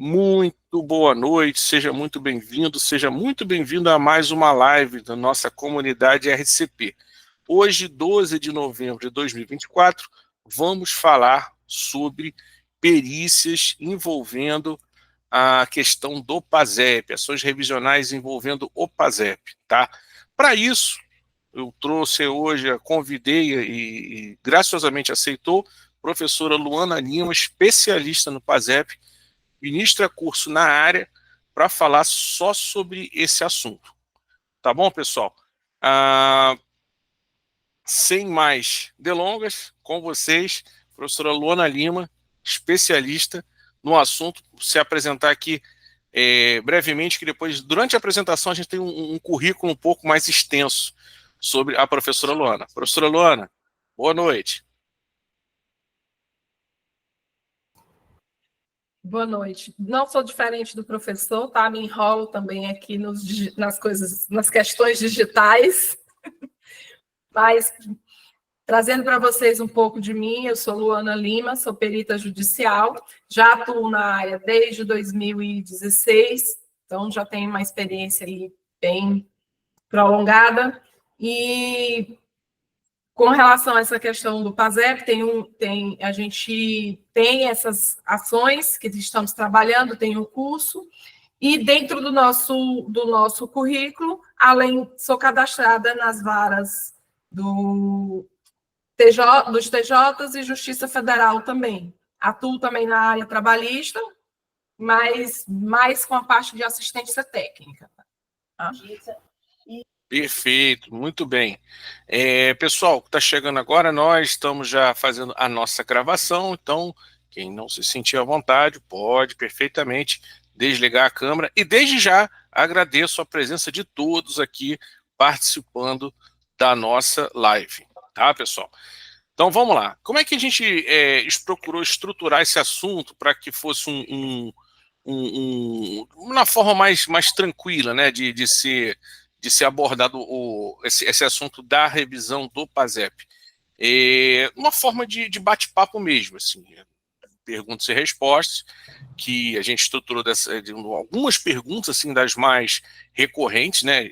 Muito boa noite, seja muito bem-vindo a mais uma live da nossa comunidade RCP. Hoje, 12 de novembro de 2024, vamos falar sobre perícias envolvendo a questão do PASEP, ações revisionais envolvendo o PASEP, tá? Para isso, eu trouxe hoje, convidei e graciosamente aceitou a professora Luana Lima, especialista no PASEP, ministra curso na área para falar só sobre esse assunto. Tá bom, pessoal? Sem mais delongas, com vocês, professora Luana Lima, especialista no assunto, se apresentar aqui brevemente, que depois, durante a apresentação, a gente tem um currículo um pouco mais extenso sobre a professora Luana. Professora Luana, boa noite. Boa noite. Não sou diferente do professor, tá? Me enrolo também aqui nas questões digitais. Mas, trazendo para vocês um pouco de mim, eu sou Luana Lima, sou perita judicial, já atuo na área desde 2016, então já tenho uma experiência ali bem prolongada. E com relação a essa questão do PASEP, a gente tem essas ações que estamos trabalhando, tem um curso, e dentro do nosso currículo, sou cadastrada nas varas dos TJs e Justiça Federal também. Atuo também na área trabalhista, mas mais com a parte de assistência técnica. Tá? Perfeito, muito bem. Pessoal, que está chegando agora, nós estamos já fazendo a nossa gravação, então quem não se sentir à vontade pode perfeitamente desligar a câmera, e desde já agradeço a presença de todos aqui participando da nossa live, tá, pessoal? Então vamos lá. Como é que a gente procurou estruturar esse assunto para que fosse uma forma mais tranquila, né, de ser abordado esse assunto da revisão do PASEP? Uma forma de bate-papo mesmo, assim, perguntas e respostas, que a gente estruturou algumas perguntas assim, das mais recorrentes, né,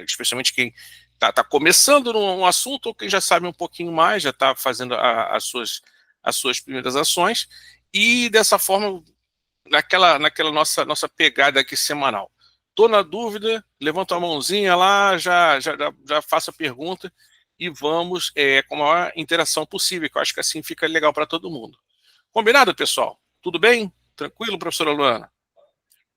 especialmente quem está começando num assunto ou quem já sabe um pouquinho mais, já está fazendo as suas primeiras ações, e dessa forma, naquela nossa pegada aqui semanal. Estou na dúvida, levanta a mãozinha lá, já faço a pergunta e vamos com a maior interação possível, que eu acho que assim fica legal para todo mundo. Combinado, pessoal? Tudo bem? Tranquilo, professora Luana?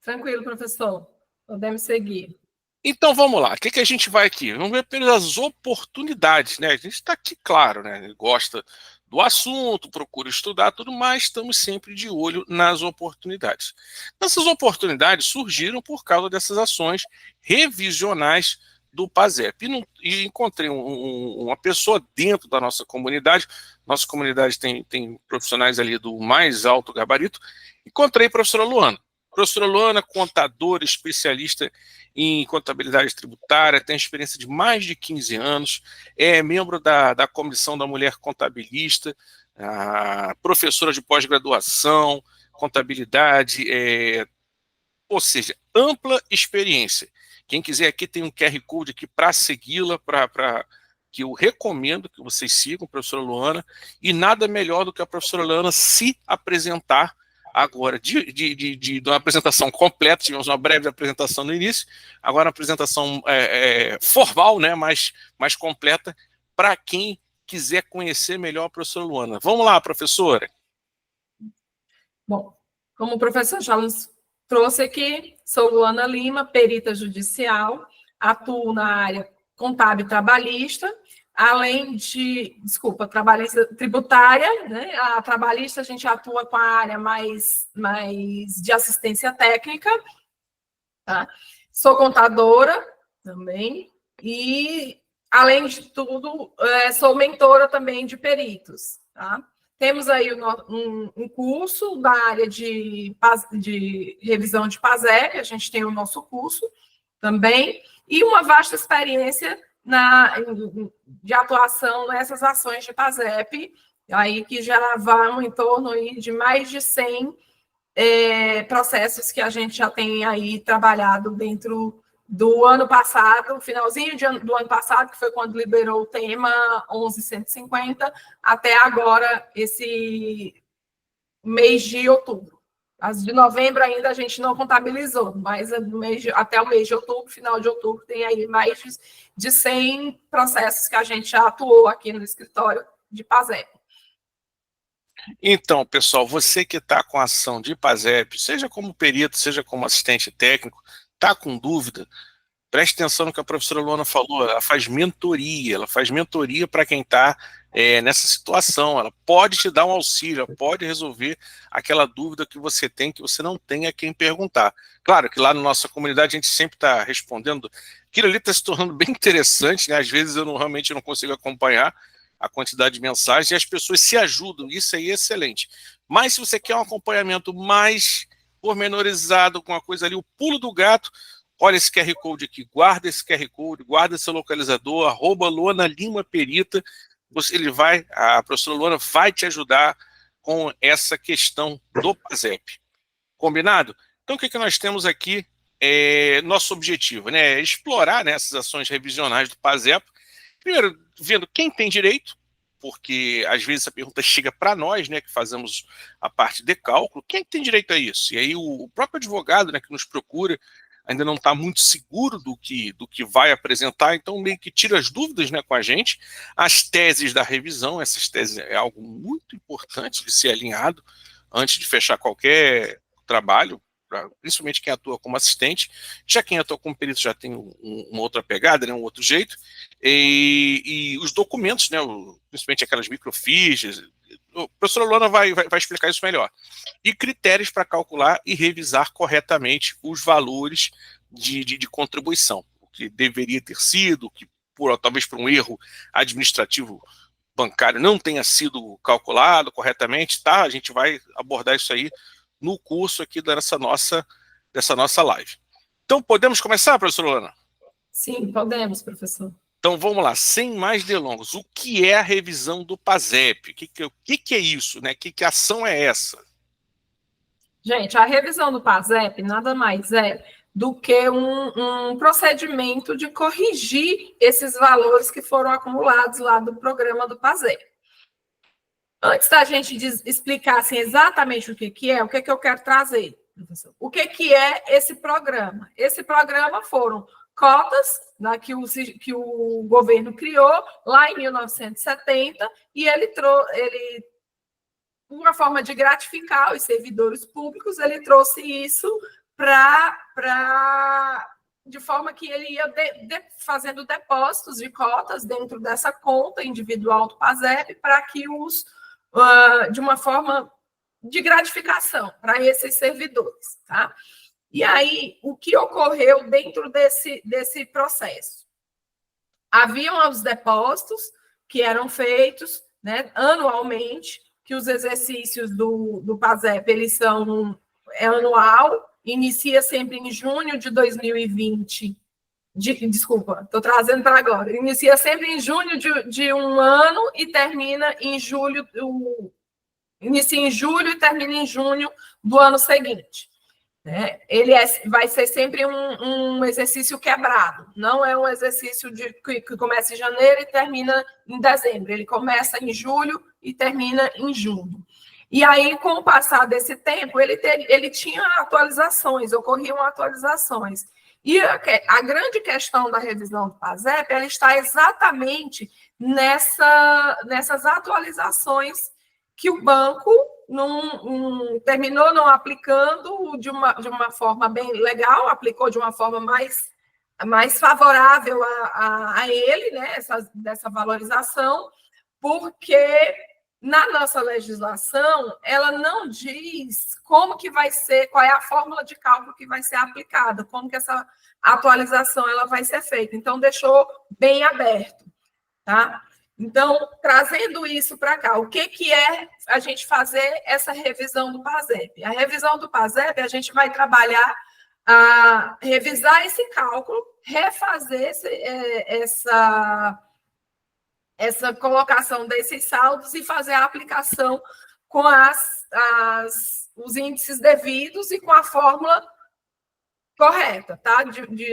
Tranquilo, professor. Podemos seguir. Então vamos lá. O que a gente vai aqui? Vamos ver pelas oportunidades, né? A gente está aqui, claro, né? Gosta do assunto, procura estudar tudo mais, estamos sempre de olho nas oportunidades. Essas oportunidades surgiram por causa dessas ações revisionais do PASEP. E encontrei uma pessoa dentro da nossa comunidade. Nossa comunidade tem profissionais ali do mais alto gabarito. Encontrei a professora Luana. Professora Luana, contadora, especialista em contabilidade tributária, tem experiência de mais de 15 anos, é membro da Comissão da Mulher Contabilista, professora de pós-graduação, contabilidade, ou seja, ampla experiência. Quem quiser aqui tem um QR Code aqui para segui-la, que eu recomendo que vocês sigam a professora Luana, e nada melhor do que a professora Luana se apresentar agora, de uma apresentação completa. Tivemos uma breve apresentação no início, agora uma apresentação formal, né, mais completa, para quem quiser conhecer melhor a professora Luana. Vamos lá, professora. Bom, como o professor já nos trouxe aqui, sou Luana Lima, perita judicial, atuo na área contábil e trabalhista, além de, trabalhista tributária, né? A trabalhista a gente atua com a área mais de assistência técnica, tá? Sou contadora também, e, além de tudo, sou mentora também de peritos, tá? Temos aí um curso da área de revisão de PASEP, a gente tem o nosso curso também, e uma vasta experiência de atuação nessas ações de PASEP, aí que já vão em torno aí de mais de 100 processos que a gente já tem aí trabalhado dentro do ano passado, finalzinho do ano passado, que foi quando liberou o tema 11.150, até agora, esse mês de outubro. As de novembro ainda a gente não contabilizou, mas até o mês de outubro, final de outubro, tem aí mais de 100 processos que a gente já atuou aqui no escritório de PASEP. Então, pessoal, você que está com ação de PASEP, seja como perito, seja como assistente técnico, está com dúvida, preste atenção no que a professora Luana falou, ela faz mentoria para quem está nessa situação, ela pode te dar um auxílio, ela pode resolver aquela dúvida que você tem, que você não tem a quem perguntar. Claro que lá na nossa comunidade a gente sempre está respondendo, aquilo ali está se tornando bem interessante, né? Às vezes eu realmente não consigo acompanhar a quantidade de mensagens e as pessoas se ajudam, isso aí é excelente. Mas se você quer um acompanhamento mais pormenorizado, com a coisa ali, o pulo do gato, olha esse QR Code aqui, guarda esse QR Code, guarda seu localizador, @LuanaLimaPerita, a professora Luana vai te ajudar com essa questão do PASEP. Combinado? Então o que nós temos aqui, nosso objetivo, né, é explorar, né, essas ações revisionais do PASEP, primeiro vendo quem tem direito, porque às vezes a pergunta chega para nós, né, que fazemos a parte de cálculo, quem tem direito a isso? E aí o próprio advogado, né, que nos procura, ainda não está muito seguro do que vai apresentar, então meio que tira as dúvidas, né, com a gente. As teses da revisão, essas teses é algo muito importante de ser alinhado antes de fechar qualquer trabalho, principalmente quem atua como assistente. Já quem atua como perito já tem uma outra pegada, né, um outro jeito. E os documentos, né, principalmente aquelas microfichas, a professora Luana vai explicar isso melhor. E critérios para calcular e revisar corretamente os valores de contribuição, o que deveria ter sido, que talvez por um erro administrativo bancário não tenha sido calculado corretamente, tá? A gente vai abordar isso aí no curso aqui dessa nossa live. Então, podemos começar, professora Luana? Sim, podemos, professor. Então, vamos lá, sem mais delongas. O que é a revisão do PASEP? O que é isso, né? Que ação é essa? Gente, a revisão do PASEP nada mais é do que um procedimento de corrigir esses valores que foram acumulados lá do programa do PASEP. Antes da gente explicar assim, exatamente o que é, o que eu quero trazer, professor? O que é esse programa? Esse programa foram cotas, né, que o governo criou lá em 1970, e ele uma forma de gratificar os servidores públicos, ele trouxe isso de forma que ele ia fazendo depósitos de cotas dentro dessa conta individual do PASEP para que de uma forma de gratificação para esses servidores, tá? E aí, o que ocorreu dentro desse processo? Haviam os depósitos que eram feitos, né, anualmente, que os exercícios do PASEP, eles são anual, inicia sempre em junho de 2020. Desculpa, estou trazendo para agora. Inicia sempre em junho de um ano e termina em julho. Inicia em julho e termina em junho do ano seguinte. Né? Ele vai ser sempre um exercício quebrado, não é um exercício que começa em janeiro e termina em dezembro. Ele começa em julho e termina em junho. E aí, com o passar desse tempo, ele tinha atualizações, ocorriam atualizações. E a grande questão da revisão do PASEP, ela está exatamente nessas atualizações que o banco terminou não aplicando de uma forma bem legal, aplicou de uma forma mais favorável a ele, né, dessa valorização, porque na nossa legislação ela não diz como que vai ser, qual é a fórmula de cálculo que vai ser aplicada, como que essa atualização ela vai ser feita. Então, deixou bem aberto, tá? Então, trazendo isso para cá, o que é a gente fazer essa revisão do PASEP? A revisão do PASEP, a gente vai trabalhar revisar esse cálculo, refazer essa colocação desses saldos e fazer a aplicação com os índices devidos e com a fórmula correta, tá?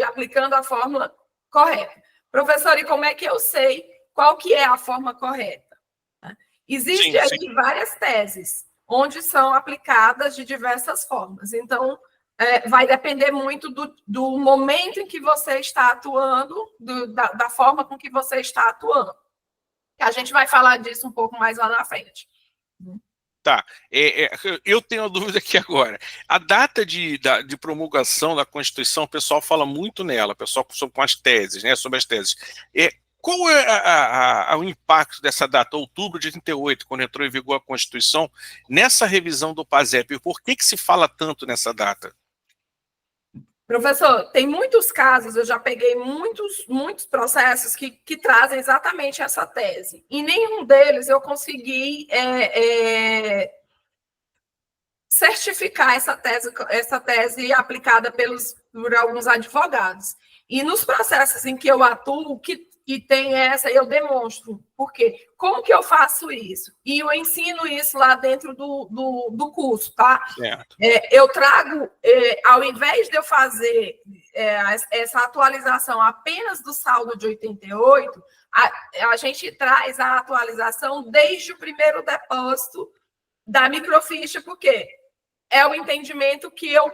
Aplicando a fórmula correta. Professor, e como é que eu sei qual que é a forma correta? Existem aí várias teses, onde são aplicadas de diversas formas. Então, vai depender muito do momento em que você está atuando, da forma com que você está atuando. A gente vai falar disso um pouco mais lá na frente. Tá, eu tenho uma dúvida aqui agora. A data de promulgação da Constituição, o pessoal fala muito nela, o pessoal com as teses, né, sobre as teses. Qual é o impacto dessa data, outubro de 88, quando entrou em vigor a Constituição, nessa revisão do PASEP? Por que se fala tanto nessa data? Professor, tem muitos casos, eu já peguei muitos processos que trazem exatamente essa tese. Em nenhum deles eu consegui certificar essa tese aplicada por alguns advogados. E nos processos em que eu atuo, que tem essa, eu demonstro. Por quê? Como que eu faço isso? E eu ensino isso lá dentro do curso, tá? Eu trago, ao invés de eu fazer essa atualização apenas do saldo de 88, a gente traz a atualização desde o primeiro depósito da microficha, porque é o entendimento que eu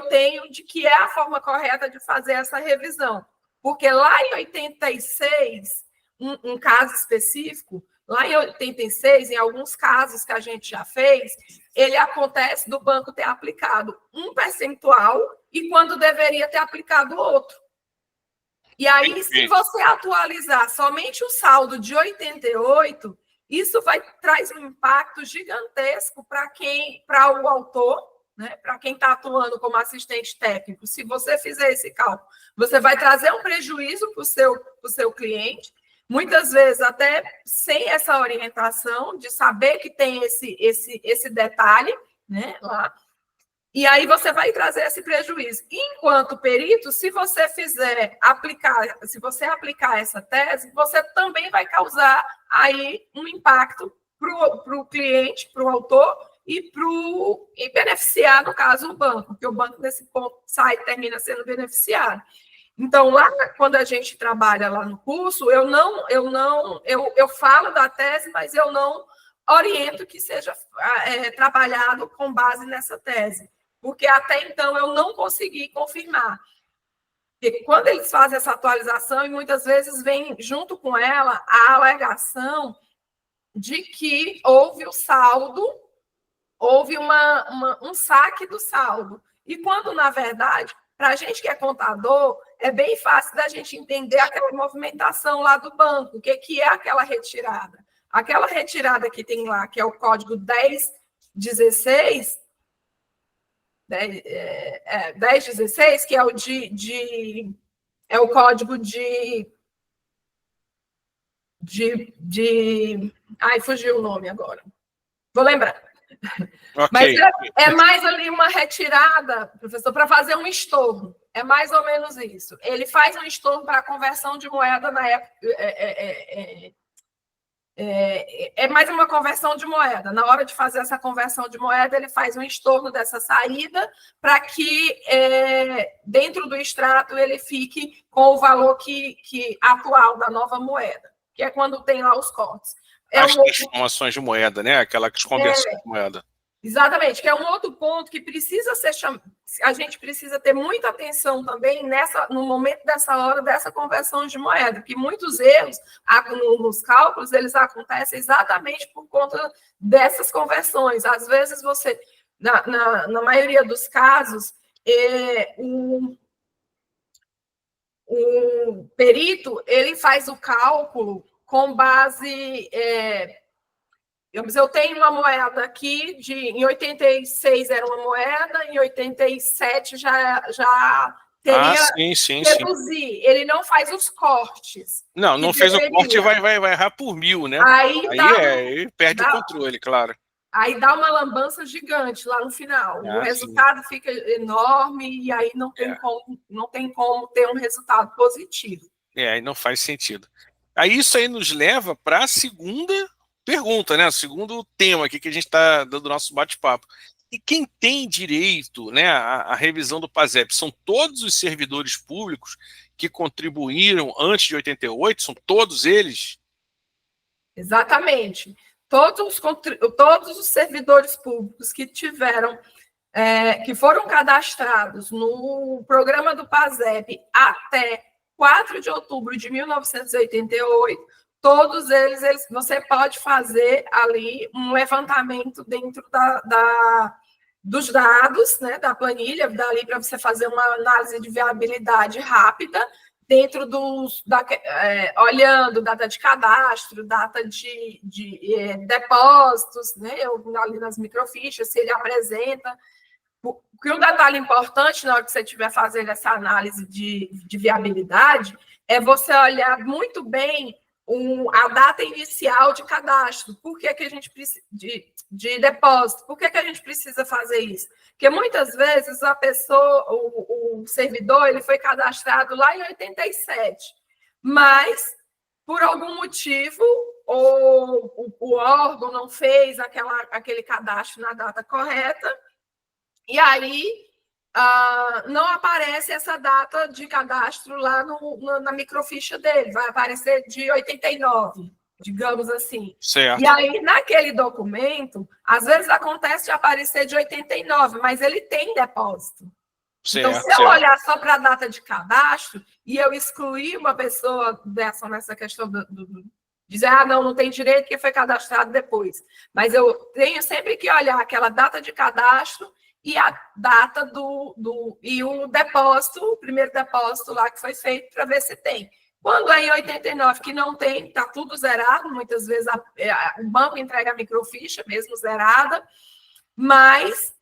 tenho de que é a forma correta de fazer essa revisão. Porque lá em 86, um caso específico, lá em 86, em alguns casos que a gente já fez, ele acontece do banco ter aplicado um percentual e quando deveria ter aplicado outro. E aí, se você atualizar somente o saldo de 88, isso traz um impacto gigantesco para o autor, né, para quem está atuando como assistente técnico. Se você fizer esse cálculo, você vai trazer um prejuízo para o seu cliente, muitas vezes até sem essa orientação de saber que tem esse detalhe, né, lá. E aí você vai trazer esse prejuízo. Enquanto perito, se você aplicar essa tese, você também vai causar aí um impacto para o cliente, para o autor, e beneficiar, no caso, o banco, porque o banco, nesse ponto, termina sendo beneficiado. Então, lá, quando a gente trabalha lá no curso, eu falo da tese, mas eu não oriento que seja trabalhado com base nessa tese, porque até então eu não consegui confirmar. Porque quando eles fazem essa atualização, e muitas vezes vem junto com ela a alegação de que houve o saldo, houve um saque do saldo. E quando, na verdade, para a gente que é contador, é bem fácil da gente entender aquela movimentação lá do banco, o que é aquela retirada. Aquela retirada que tem lá, que é o código 1016, 1016, que é o é o código ai, fugiu o nome agora. Vou lembrar. Okay. Mas é mais ali uma retirada, professor, para fazer um estorno. É mais ou menos isso. Ele faz um estorno para a conversão de moeda na época. É mais uma conversão de moeda. Na hora de fazer essa conversão de moeda, ele faz um estorno dessa saída para que, dentro do extrato, ele fique com o valor atual da nova moeda, que é quando tem lá os cortes. As transformações de moeda, né? Aquelas conversões de moeda. Exatamente, que é um outro ponto que precisa ser a gente precisa ter muita atenção também no momento dessa hora dessa conversão de moeda, porque muitos erros nos cálculos, eles acontecem exatamente por conta dessas conversões. Às vezes você, na maioria dos casos, o perito, ele faz o cálculo com base... eu tenho uma moeda aqui, em 86 era uma moeda, em 87 já teria reduzir. Ele não faz os cortes. Não fez o corte e vai errar por 1000, né? Aí perde o controle, claro. Aí dá uma lambança gigante lá no final. O resultado fica enorme e aí não tem como ter um resultado positivo. Aí não faz sentido. Aí isso aí nos leva para a segunda pergunta, né? O segundo tema aqui que a gente está dando nosso bate-papo. E quem tem direito, né, à revisão do PASEP são todos os servidores públicos que contribuíram antes de 88? São todos eles? Exatamente. Todos os servidores públicos que tiveram, que foram cadastrados no programa do PASEP até 4 de outubro de 1988, todos eles você pode fazer ali um levantamento dentro dos dados, né, da planilha, dali para você fazer uma análise de viabilidade rápida, dentro olhando data de cadastro, data de depósitos, né, ali nas microfichas, se ele apresenta. Porque um detalhe importante na hora que você estiver fazendo essa análise de viabilidade é você olhar muito bem a data inicial de cadastro. Por que a gente precisa de depósito? Por que a gente precisa fazer isso? Porque muitas vezes a pessoa, o servidor, ele foi cadastrado lá em 87, mas por algum motivo o órgão não fez aquele cadastro na data correta, e aí não aparece essa data de cadastro lá na microficha dele, vai aparecer de 89, digamos assim. Certo. E aí, naquele documento, às vezes acontece de aparecer de 89, mas ele tem depósito. Certo, então, se eu olhar só para a data de cadastro e eu excluir uma pessoa nessa questão dizer, não tem direito porque foi cadastrado depois. Mas eu tenho sempre que olhar aquela data de cadastro e a data e o depósito, o primeiro depósito lá que foi feito, para ver se tem. Quando é em 89 que não tem, está tudo zerado, muitas vezes o banco entrega a microficha, mesmo zerada, mas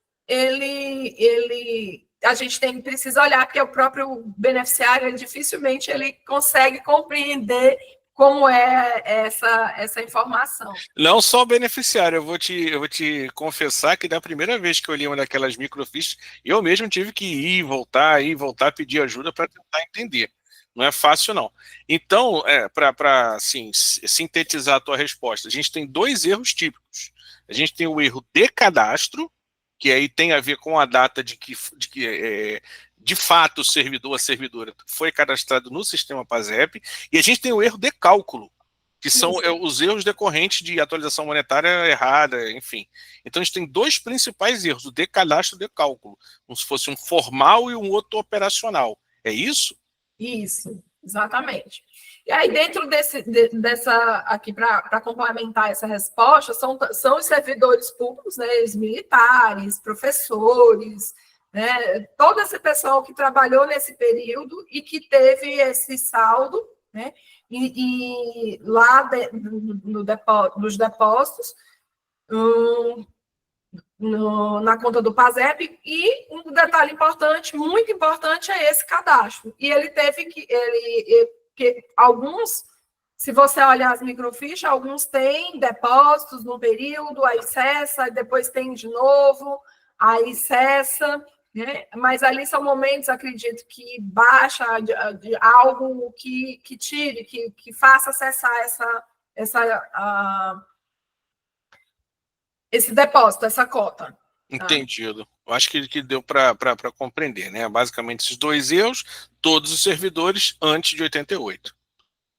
a gente precisa olhar, porque o próprio beneficiário, dificilmente ele consegue compreender como é essa informação. Não só o beneficiário, eu vou te confessar que da primeira vez que eu li uma daquelas microfichas, eu mesmo tive que ir e voltar, pedir ajuda para tentar entender. Não é fácil, não. Então, para assim, sintetizar a tua resposta, a gente tem dois erros típicos. A gente tem o erro de cadastro, que aí tem a ver com a data de que de fato o servidor, a servidora foi cadastrado no sistema PASEP, e a gente tem o erro de cálculo, que são os erros decorrentes de atualização monetária errada, enfim. Então a gente tem dois principais erros, o de cadastro e o de cálculo, como se fosse um formal e um outro operacional. É isso? Isso, exatamente. E aí, dentro dessa aqui, para complementar essa resposta, são os servidores públicos, né, os militares, professores, né, todo esse pessoal que trabalhou nesse período e que teve esse saldo, né, e lá nos depósitos, na conta do PASEP, e um detalhe importante, muito importante, é esse cadastro. E ele teve que alguns, se você olhar as microfichas, alguns têm depósitos no período, aí cessa, depois tem de novo, aí cessa, né? Mas ali são momentos, acredito, que baixa de algo que tire, que faça cessar esse depósito, essa cota. Entendido. Eu acho que deu para compreender, né? Basicamente, esses dois erros, todos os servidores antes de 88.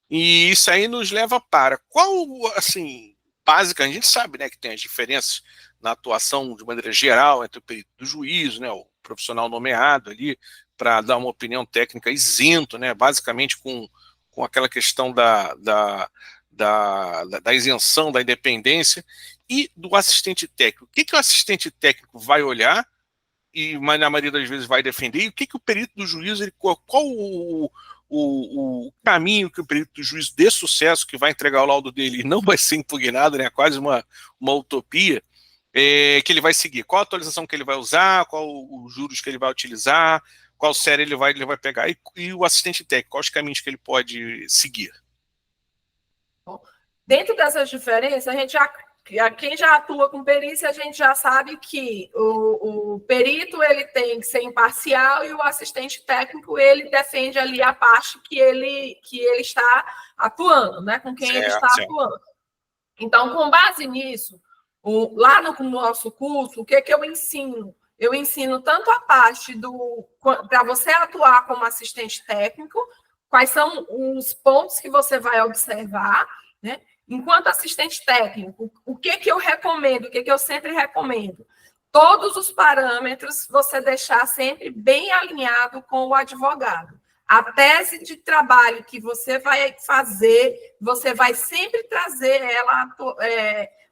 E isso aí nos leva para qual, assim, básica, a gente sabe, né, que tem as diferenças na atuação de maneira geral entre o perito do juízo, né, o profissional nomeado ali para dar uma opinião técnica isento, né, basicamente com aquela questão da isenção da independência, e do assistente técnico. O que o assistente técnico vai olhar e, na maioria das vezes, vai defender? E o que o perito do juízo, qual o caminho que o perito do juízo dê sucesso, que vai entregar o laudo dele e não vai ser impugnado, né? Quase uma utopia, que ele vai seguir? Qual a atualização que ele vai usar? Qual os juros que ele vai utilizar? Qual série ele vai pegar? E o assistente técnico, quais os caminhos que ele pode seguir? Bom, dentro dessas diferenças, quem já atua com perícia, a gente já sabe que o perito ele tem que ser imparcial e o assistente técnico ele defende ali a parte que ele está atuando, né? Com quem ele está atuando. Então, com base nisso, Lá no nosso curso, o que eu ensino? Eu ensino tanto a parte para você atuar como assistente técnico, quais são os pontos que você vai observar, né? Enquanto assistente técnico, o que eu recomendo, o que eu sempre recomendo? Todos os parâmetros você deixar sempre bem alinhado com o advogado. A tese de trabalho que você vai fazer, você vai sempre trazer ela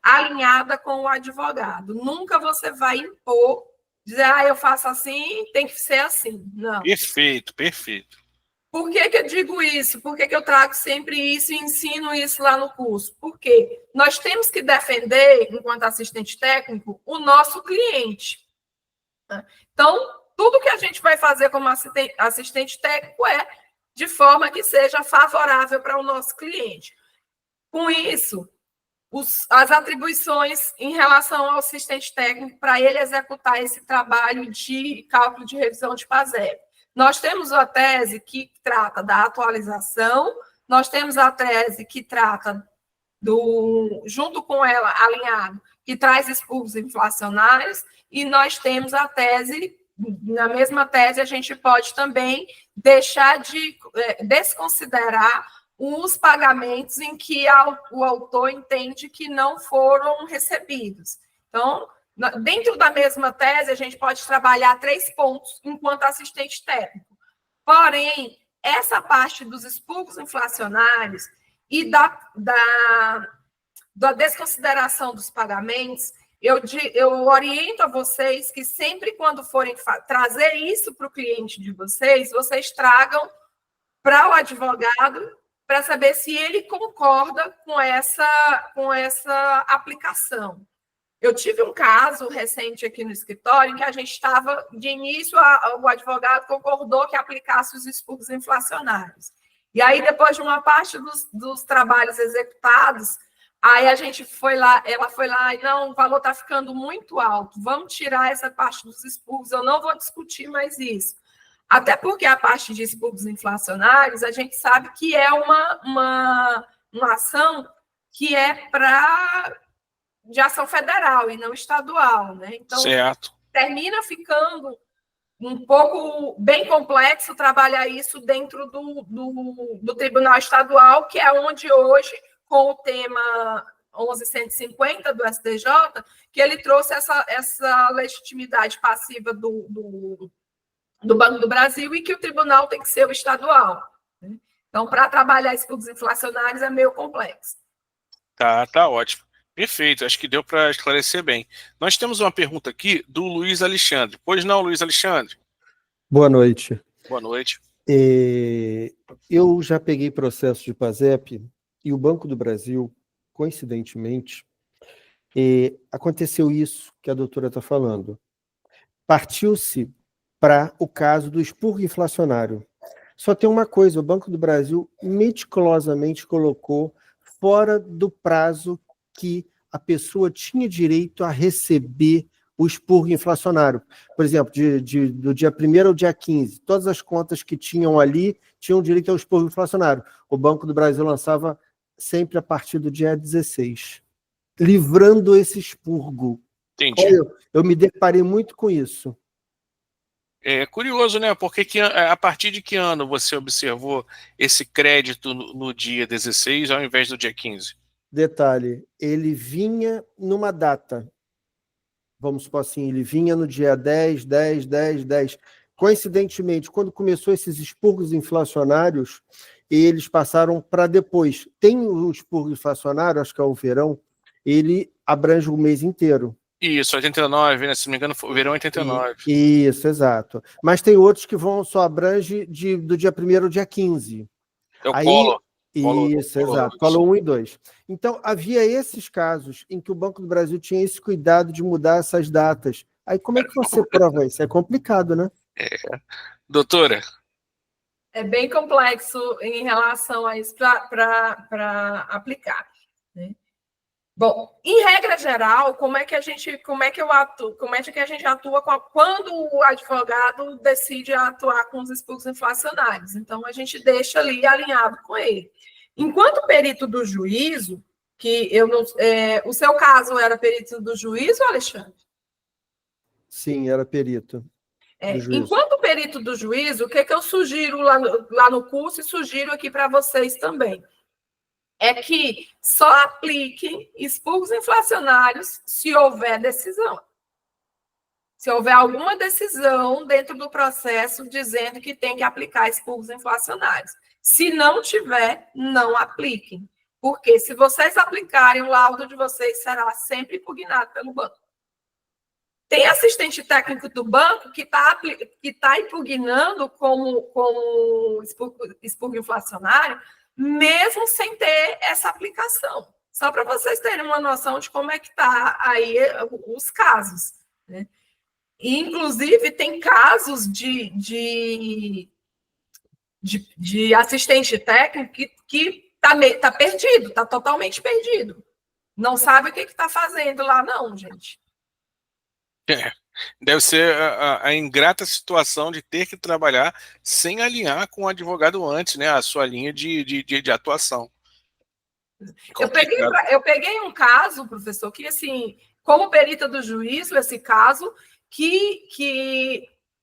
alinhada com o advogado. Nunca você vai impor, dizer, eu faço assim, tem que ser assim. Não. Perfeito, perfeito. Por que eu digo isso? Por que eu trago sempre isso e ensino isso lá no curso? Porque nós temos que defender, enquanto assistente técnico, o nosso cliente. Então, tudo que a gente vai fazer como assistente técnico é de forma que seja favorável para o nosso cliente. Com isso, as atribuições em relação ao assistente técnico para ele executar esse trabalho de cálculo de revisão de PASEP. Nós temos a tese que trata da atualização, nós temos a tese que trata junto com ela, alinhado, que traz expurgos inflacionários, e nós temos a tese, na mesma tese, a gente pode também deixar de desconsiderar os pagamentos em que o autor entende que não foram recebidos. Então, dentro da mesma tese, a gente pode trabalhar 3 pontos enquanto assistente técnico. Porém, essa parte dos expurgos inflacionários e da desconsideração dos pagamentos, eu oriento a vocês que sempre quando forem trazer isso para o cliente de vocês tragam para o advogado para saber se ele concorda com essa aplicação. Eu tive um caso recente aqui no escritório em que a gente estava, de início, o advogado concordou que aplicasse os expurgos inflacionários. E aí, depois de uma parte dos trabalhos executados, aí ela foi lá e não, o valor está ficando muito alto, vamos tirar essa parte dos expurgos, eu não vou discutir mais isso. Até porque a parte de expurgos inflacionários, a gente sabe que é uma ação que é de ação federal e não estadual, né? Então, certo. Termina ficando um pouco bem complexo trabalhar isso dentro do Tribunal Estadual, que é onde hoje, com o tema 11.150 do STJ, que ele trouxe essa legitimidade passiva do Banco do Brasil e que o tribunal tem que ser o estadual. Né? Então, para trabalhar expurgos inflacionários é meio complexo. Tá ótimo. Perfeito, acho que deu para esclarecer bem. Nós temos uma pergunta aqui do Luiz Alexandre. Pois não, Luiz Alexandre? Boa noite. Boa noite. Eu já peguei processo de PASEP e o Banco do Brasil, coincidentemente, aconteceu isso que a doutora está falando. Partiu-se para o caso do expurgo inflacionário. Só tem uma coisa, o Banco do Brasil meticulosamente colocou fora do prazo que a pessoa tinha direito a receber o expurgo inflacionário. Por exemplo, do dia 1º ao dia 15, todas as contas que tinham ali tinham direito ao expurgo inflacionário. O Banco do Brasil lançava sempre a partir do dia 16, livrando esse expurgo. Entendi. Eu me deparei muito com isso. É curioso, né? Porque a partir de que ano você observou esse crédito no dia 16 ao invés do dia 15? Detalhe, ele vinha numa data. Vamos supor assim, ele vinha no dia 10. Coincidentemente, quando começou esses expurgos inflacionários, eles passaram para depois. Tem o expurgo inflacionário, acho que é o verão, ele abrange o mês inteiro. Isso, 89, né? Se não me engano, o verão 89. Isso, exato. Mas tem outros que só abrange do dia 1º ao dia 15. É o Collor. Isso, exato. Collor 1 e 2. Então, havia esses casos em que o Banco do Brasil tinha esse cuidado de mudar essas datas. Aí, como é que você prova isso? É complicado, né? Doutora? É bem complexo em relação a isso para aplicar. Né? Bom, em regra geral, como é que a gente atua quando o advogado decide atuar com os expurgos inflacionários? Então, a gente deixa ali alinhado com ele. Enquanto perito do juízo, que eu não... o seu caso era perito do juízo, Alexandre? Sim, era perito. Enquanto perito do juízo, o que eu sugiro lá no curso e sugiro aqui para vocês também? É que só apliquem expurgos inflacionários se houver decisão. Se houver alguma decisão dentro do processo dizendo que tem que aplicar expurgos inflacionários. Se não tiver, não apliquem. Porque se vocês aplicarem, o laudo de vocês será sempre impugnado pelo banco. Tem assistente técnico do banco que tá impugnando como expurgo inflacionário, mesmo sem ter essa aplicação. Só para vocês terem uma noção de como é que está aí os casos. Né? E, inclusive, tem casos de assistente técnico que tá perdido, está totalmente perdido. Não sabe o que está fazendo lá, não, gente. Deve ser a ingrata situação de ter que trabalhar sem alinhar com o advogado antes, né, a sua linha de atuação. Eu peguei um caso, professor, que, assim, como perita do juízo, esse caso, que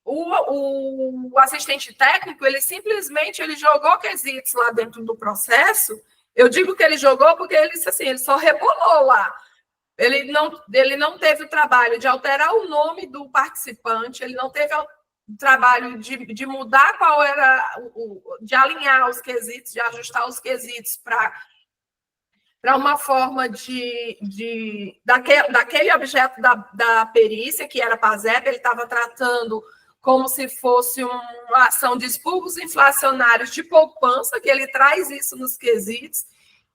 o assistente técnico, ele simplesmente jogou quesitos lá dentro do processo. Eu digo que ele jogou porque ele só rebolou lá. Ele não teve o trabalho de alterar o nome do participante, ele não teve o trabalho de mudar qual era, de alinhar os quesitos, de ajustar os quesitos para uma forma daquele objeto da perícia, que era PASEP, ele estava tratando como se fosse uma ação de expurgos inflacionários de poupança, que ele traz isso nos quesitos.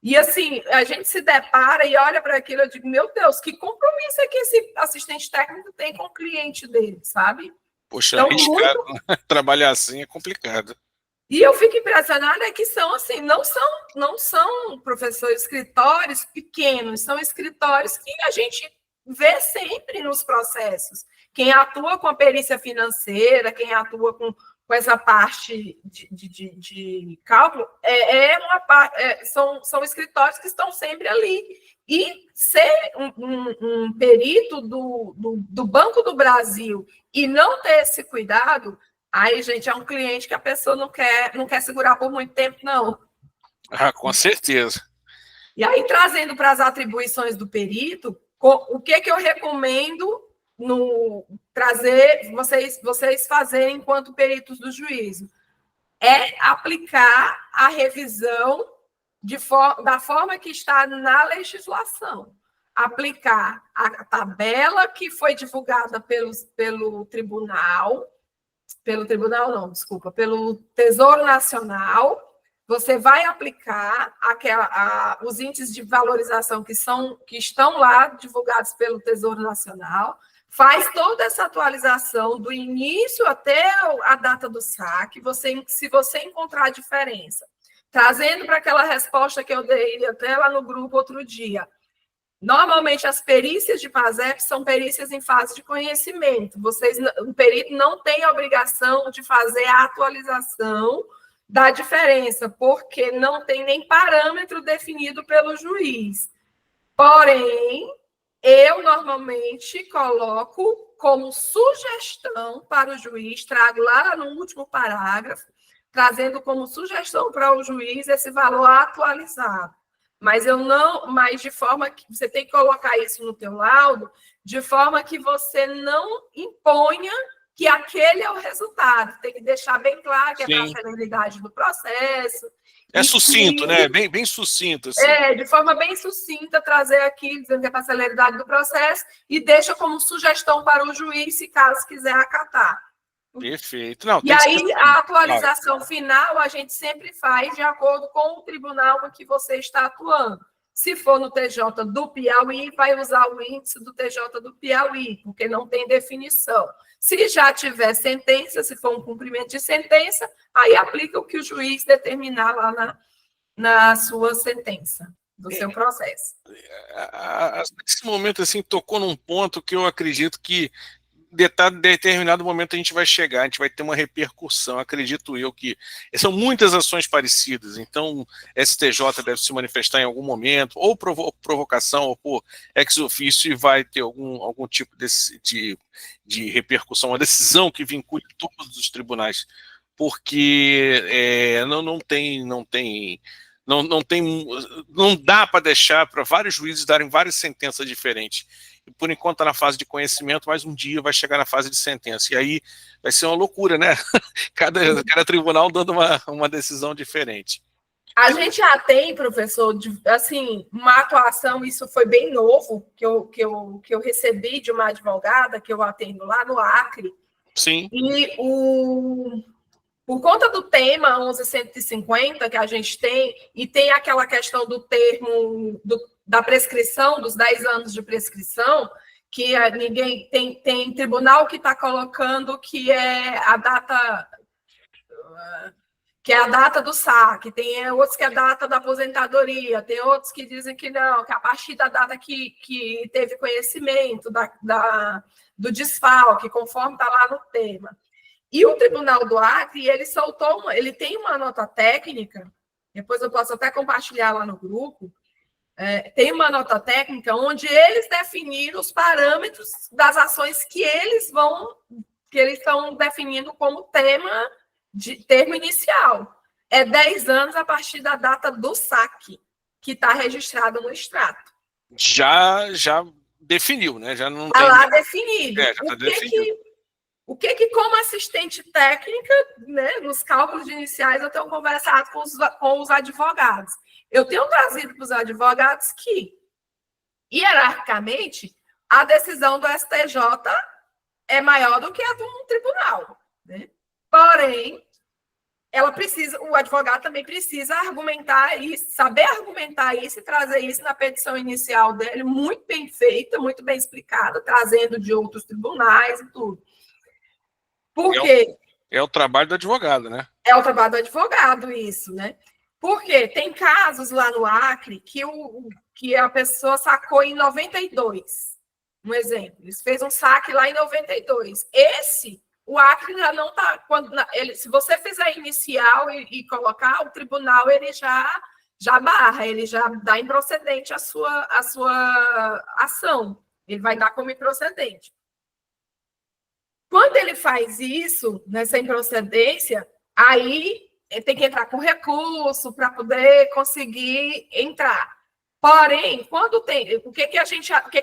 E, assim, a gente se depara e olha para aquilo, eu digo, meu Deus, que compromisso é que esse assistente técnico tem com o cliente dele, sabe? Poxa, então, arriscado. Trabalhar assim é complicado. E eu fico impressionada que são, assim, não são professores, escritórios pequenos, são escritórios que a gente vê sempre nos processos. Quem atua com a perícia financeira, quem atua com essa parte de cálculo, são escritórios que estão sempre ali. E ser um perito do Banco do Brasil e não ter esse cuidado, aí, gente, é um cliente que a pessoa não quer segurar por muito tempo, não. Ah, com certeza. E aí, trazendo para as atribuições do perito, o que eu recomendo trazer vocês fazerem enquanto peritos do juízo? É aplicar a revisão da forma que está na legislação. Aplicar a tabela que foi divulgada pelo tribunal, pelo Tesouro Nacional. Você vai aplicar os índices de valorização que estão lá divulgados pelo Tesouro Nacional, faz toda essa atualização do início até a data do saque, se você encontrar diferença. Trazendo para aquela resposta que eu dei até lá no grupo outro dia. Normalmente, as perícias de PASEP são perícias em fase de conhecimento. O perito não tem a obrigação de fazer a atualização da diferença, porque não tem nem parâmetro definido pelo juiz. Porém, eu normalmente coloco como sugestão para o juiz, trago lá no último parágrafo, trazendo como sugestão para o juiz esse valor atualizado. Mas de forma que você tem que colocar isso no teu laudo, de forma que você não imponha que aquele é o resultado. Tem que deixar bem claro que é para a celeridade do processo. É sucinto, né? Bem sucinto. Assim. De forma bem sucinta, trazer aqui, dizendo que é para a celeridade do processo, e deixa como sugestão para o juiz, se caso quiser acatar. Perfeito. Não, e aí, a atualização final, a gente sempre faz de acordo com o tribunal em que você está atuando. Se for no TJ do Piauí, vai usar o índice do TJ do Piauí, porque não tem definição. Se já tiver sentença, se for um cumprimento de sentença, aí aplica o que o juiz determinar lá na sua sentença, do seu processo. Nesse momento, assim, tocou num ponto que eu acredito que determinado momento a gente vai chegar, a gente vai ter uma repercussão, acredito eu que são muitas ações parecidas, então STJ deve se manifestar em algum momento, ou provocação, ou por ex officio, e vai ter algum tipo de repercussão, uma decisão que vincule todos os tribunais, porque não dá para deixar para vários juízes darem várias sentenças diferentes. E por enquanto está na fase de conhecimento, mas um dia vai chegar na fase de sentença. E aí vai ser uma loucura, né? Cada tribunal dando uma decisão diferente. A gente já tem, professor, assim, uma atuação, isso foi bem novo, que eu recebi de uma advogada que eu atendo lá no Acre. Sim. E por conta do tema 11.150 que a gente tem, e tem aquela questão do termo da prescrição, dos 10 anos de prescrição, que ninguém tem tribunal que está colocando que é a data do saque, tem outros que é a data da aposentadoria, tem outros que dizem que não, que a partir da data que teve conhecimento do desfalque, conforme está lá no tema. E o Tribunal do Acre, ele tem uma nota técnica, depois eu posso até compartilhar lá no grupo, tem uma nota técnica onde eles definiram os parâmetros das ações que eles estão definindo como termo inicial. É 10 anos a partir da data do saque, que está registrado no extrato. Já definiu, né? Já não está lá definido. Já está definido. O que como assistente técnica, né, nos cálculos iniciais, eu tenho conversado com os advogados. Eu tenho trazido para os advogados que, hierarquicamente, a decisão do STJ é maior do que a de um tribunal, né? Porém, o advogado também precisa argumentar isso, saber argumentar isso e trazer isso na petição inicial dele, muito bem feita, muito bem explicada, trazendo de outros tribunais e tudo. Por quê? É o trabalho do advogado, né? É o trabalho do advogado, isso, né? Porque tem casos lá no Acre que a pessoa sacou em 92. Um exemplo. Eles fez um saque lá em 92. O Acre já não está... Se você fizer inicial e colocar, o tribunal ele já barra, ele já dá improcedente a sua ação. Ele vai dar como improcedente. Quando ele faz isso, nessa improcedência, aí ele tem que entrar com recurso para poder conseguir entrar. Porém, quando tem... O que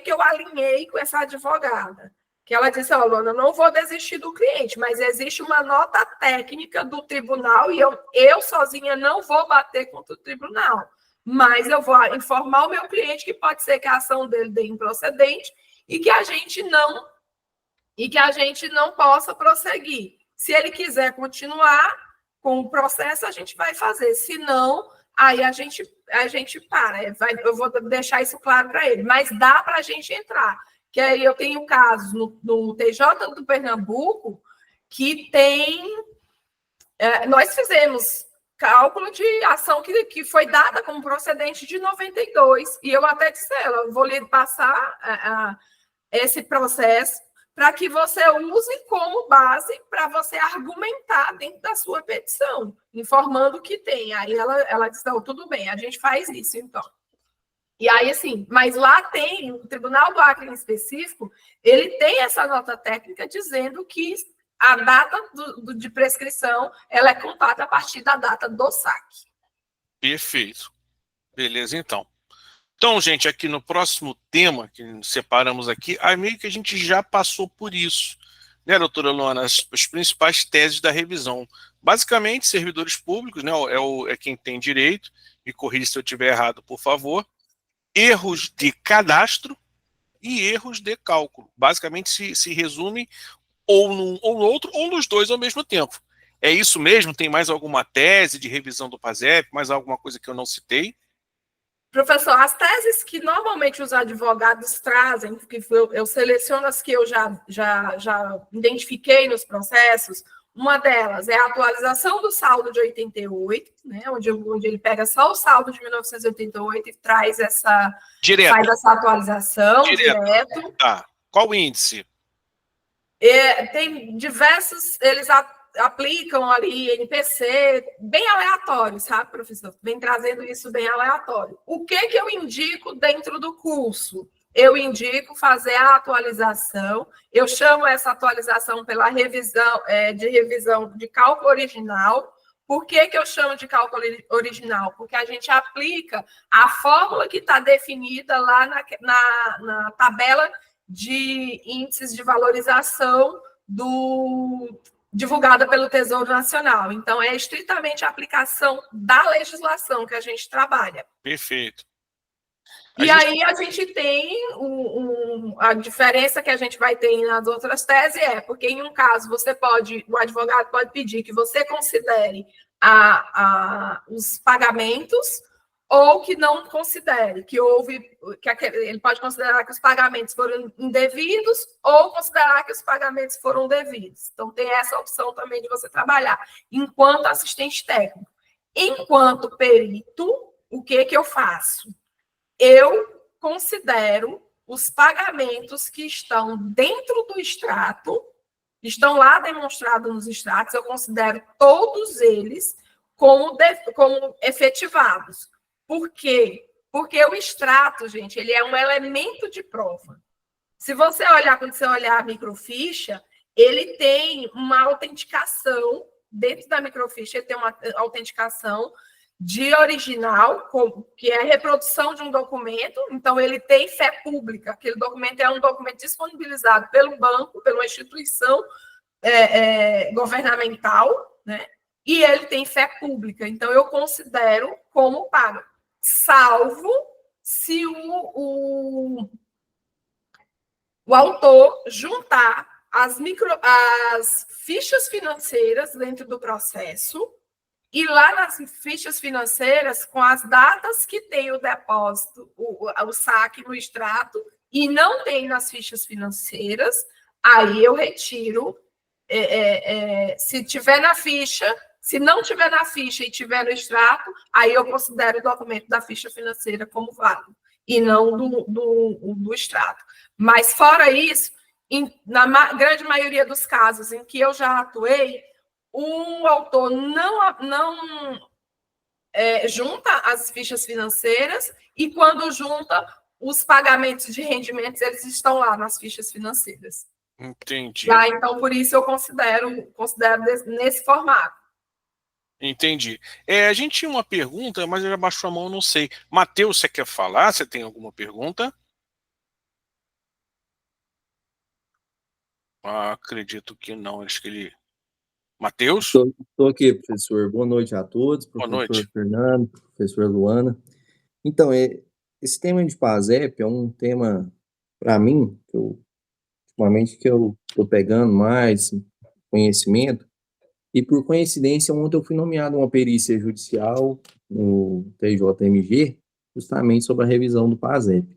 eu alinhei com essa advogada? Que ela disse, Luana, eu não vou desistir do cliente, mas existe uma nota técnica do tribunal e eu sozinha não vou bater contra o tribunal. Mas eu vou informar o meu cliente que pode ser que a ação dele dê improcedente e que a gente não possa prosseguir. Se ele quiser continuar com o processo, a gente vai fazer. Se não, aí a gente para. Eu vou deixar isso claro para ele. Mas dá para a gente entrar. Que aí eu tenho casos no TJ do Pernambuco que tem... nós fizemos cálculo de ação que foi dada como procedente de 92. E eu até disse a ela, eu vou lhe passar esse processo para que você use como base para você argumentar dentro da sua petição, informando que tem. Aí ela disse, não, tudo bem, a gente faz isso, então. E aí, assim, mas lá tem, o Tribunal do Acre em específico, ele tem essa nota técnica dizendo que a data de prescrição, ela é contada a partir da data do saque. Perfeito. Beleza, então. Então, gente, aqui no próximo tema que separamos aqui, aí meio que a gente já passou por isso, né, doutora Luana? As principais teses da revisão. Basicamente, servidores públicos, né, é quem tem direito, me corrija se eu estiver errado, por favor, erros de cadastro e erros de cálculo. Basicamente, se resume ou num ou no outro, ou nos dois ao mesmo tempo. É isso mesmo? Tem mais alguma tese de revisão do PASEP, mais alguma coisa que eu não citei? Professor, as teses que normalmente os advogados trazem, que eu seleciono as que eu já identifiquei nos processos, uma delas é a atualização do saldo de 88, né, onde ele pega só o saldo de 1988 e traz faz essa atualização direto. Tá. Qual o índice? Tem diversos, eles aplicam ali NPC, bem aleatório, sabe, professor? Vem trazendo isso bem aleatório. O que eu indico dentro do curso? Eu indico fazer a atualização, eu chamo essa atualização pela revisão de cálculo original. Por que eu chamo de cálculo original? Porque a gente aplica a fórmula que está definida lá na tabela de índices de valorização divulgada pelo Tesouro Nacional. Então, é estritamente a aplicação da legislação que a gente trabalha. Perfeito. Aí a gente tem a diferença que a gente vai ter nas outras teses porque em um caso o advogado pode pedir que você considere os pagamentos ou que não considere, ele pode considerar que os pagamentos foram indevidos ou considerar que os pagamentos foram devidos. Então, tem essa opção também de você trabalhar enquanto assistente técnico. Enquanto perito, o que eu faço? Eu considero os pagamentos que estão dentro do extrato, estão lá demonstrados nos extratos, eu considero todos eles como efetivados. Por quê? Porque o extrato, gente, ele é um elemento de prova. Quando você olhar a microficha, ele tem uma autenticação, dentro da microficha, ele tem uma autenticação de original, que é a reprodução de um documento, então ele tem fé pública, aquele documento é um documento disponibilizado pelo banco, pela instituição governamental, né? E ele tem fé pública, então eu considero como pago, salvo se o autor juntar as fichas financeiras dentro do processo, e lá nas fichas financeiras, com as datas que tem o depósito, o saque no extrato, e não tem nas fichas financeiras, aí eu retiro. Se tiver na ficha, se não tiver na ficha e tiver no extrato, aí eu considero o documento da ficha financeira como válido, e não do extrato. Mas, fora isso, na grande maioria dos casos em que eu já atuei, o autor não junta as fichas financeiras e, quando junta, os pagamentos de rendimentos, eles estão lá nas fichas financeiras. Entendi. Então, por isso, eu considero nesse formato. Entendi. A gente tinha uma pergunta, mas ele abaixou a mão, não sei. Matheus, você quer falar? Você tem alguma pergunta? Acredito que não. Acho que ele... Matheus? Estou aqui, professor. Boa noite a todos, professor Boa noite. Fernando, professor Luana. Então, esse tema de PASEP é um tema, para mim, ultimamente que eu estou pegando mais conhecimento, e por coincidência, ontem eu fui nomeado uma perícia judicial no TJMG, justamente sobre a revisão do PASEP.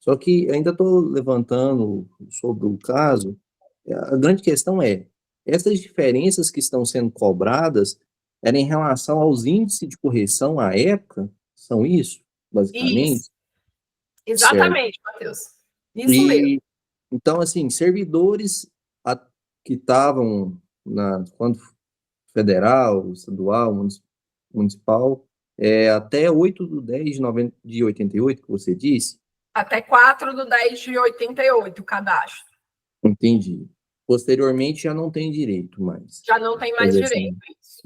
Só que ainda estou levantando sobre o caso, a grande questão essas diferenças que estão sendo cobradas eram em relação aos índices de correção à época? São isso, basicamente? Isso. Exatamente, Matheus. Isso mesmo. Então, assim, servidores que estavam quando federal, estadual, municipal, até 8/10 de 88, que você disse? Até 4/10 de 88, o cadastro. Entendi. Posteriormente, já não tem direito mais. Já não tem mais direito. Isso.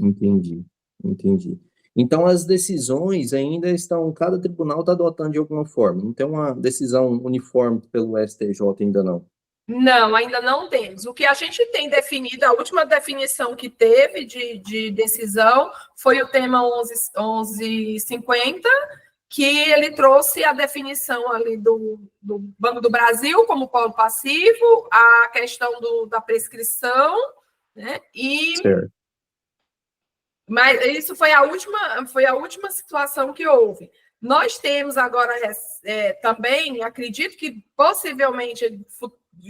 Entendi. Então, as decisões ainda estão... Cada tribunal está adotando de alguma forma. Não tem uma decisão uniforme pelo STJ ainda não? Não, ainda não temos. O que a gente tem definido, a última definição que teve de decisão foi o tema 1150, que ele trouxe a definição ali do Banco do Brasil como polo passivo, a questão da prescrição, né? Certo. Mas isso foi a última situação que houve. Nós temos agora também, acredito que possivelmente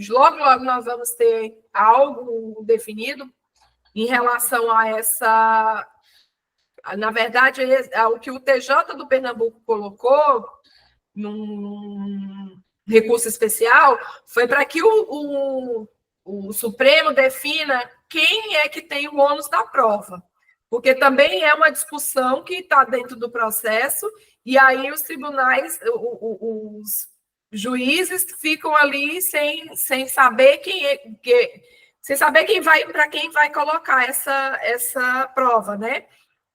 logo nós vamos ter algo definido em relação a essa... Na verdade, o que o TJ do Pernambuco colocou num recurso especial foi para que o o Supremo defina quem é que tem o ônus da prova, porque também é uma discussão que está dentro do processo, e aí os tribunais, os juízes ficam ali sem saber sem saber para quem vai colocar essa prova, né?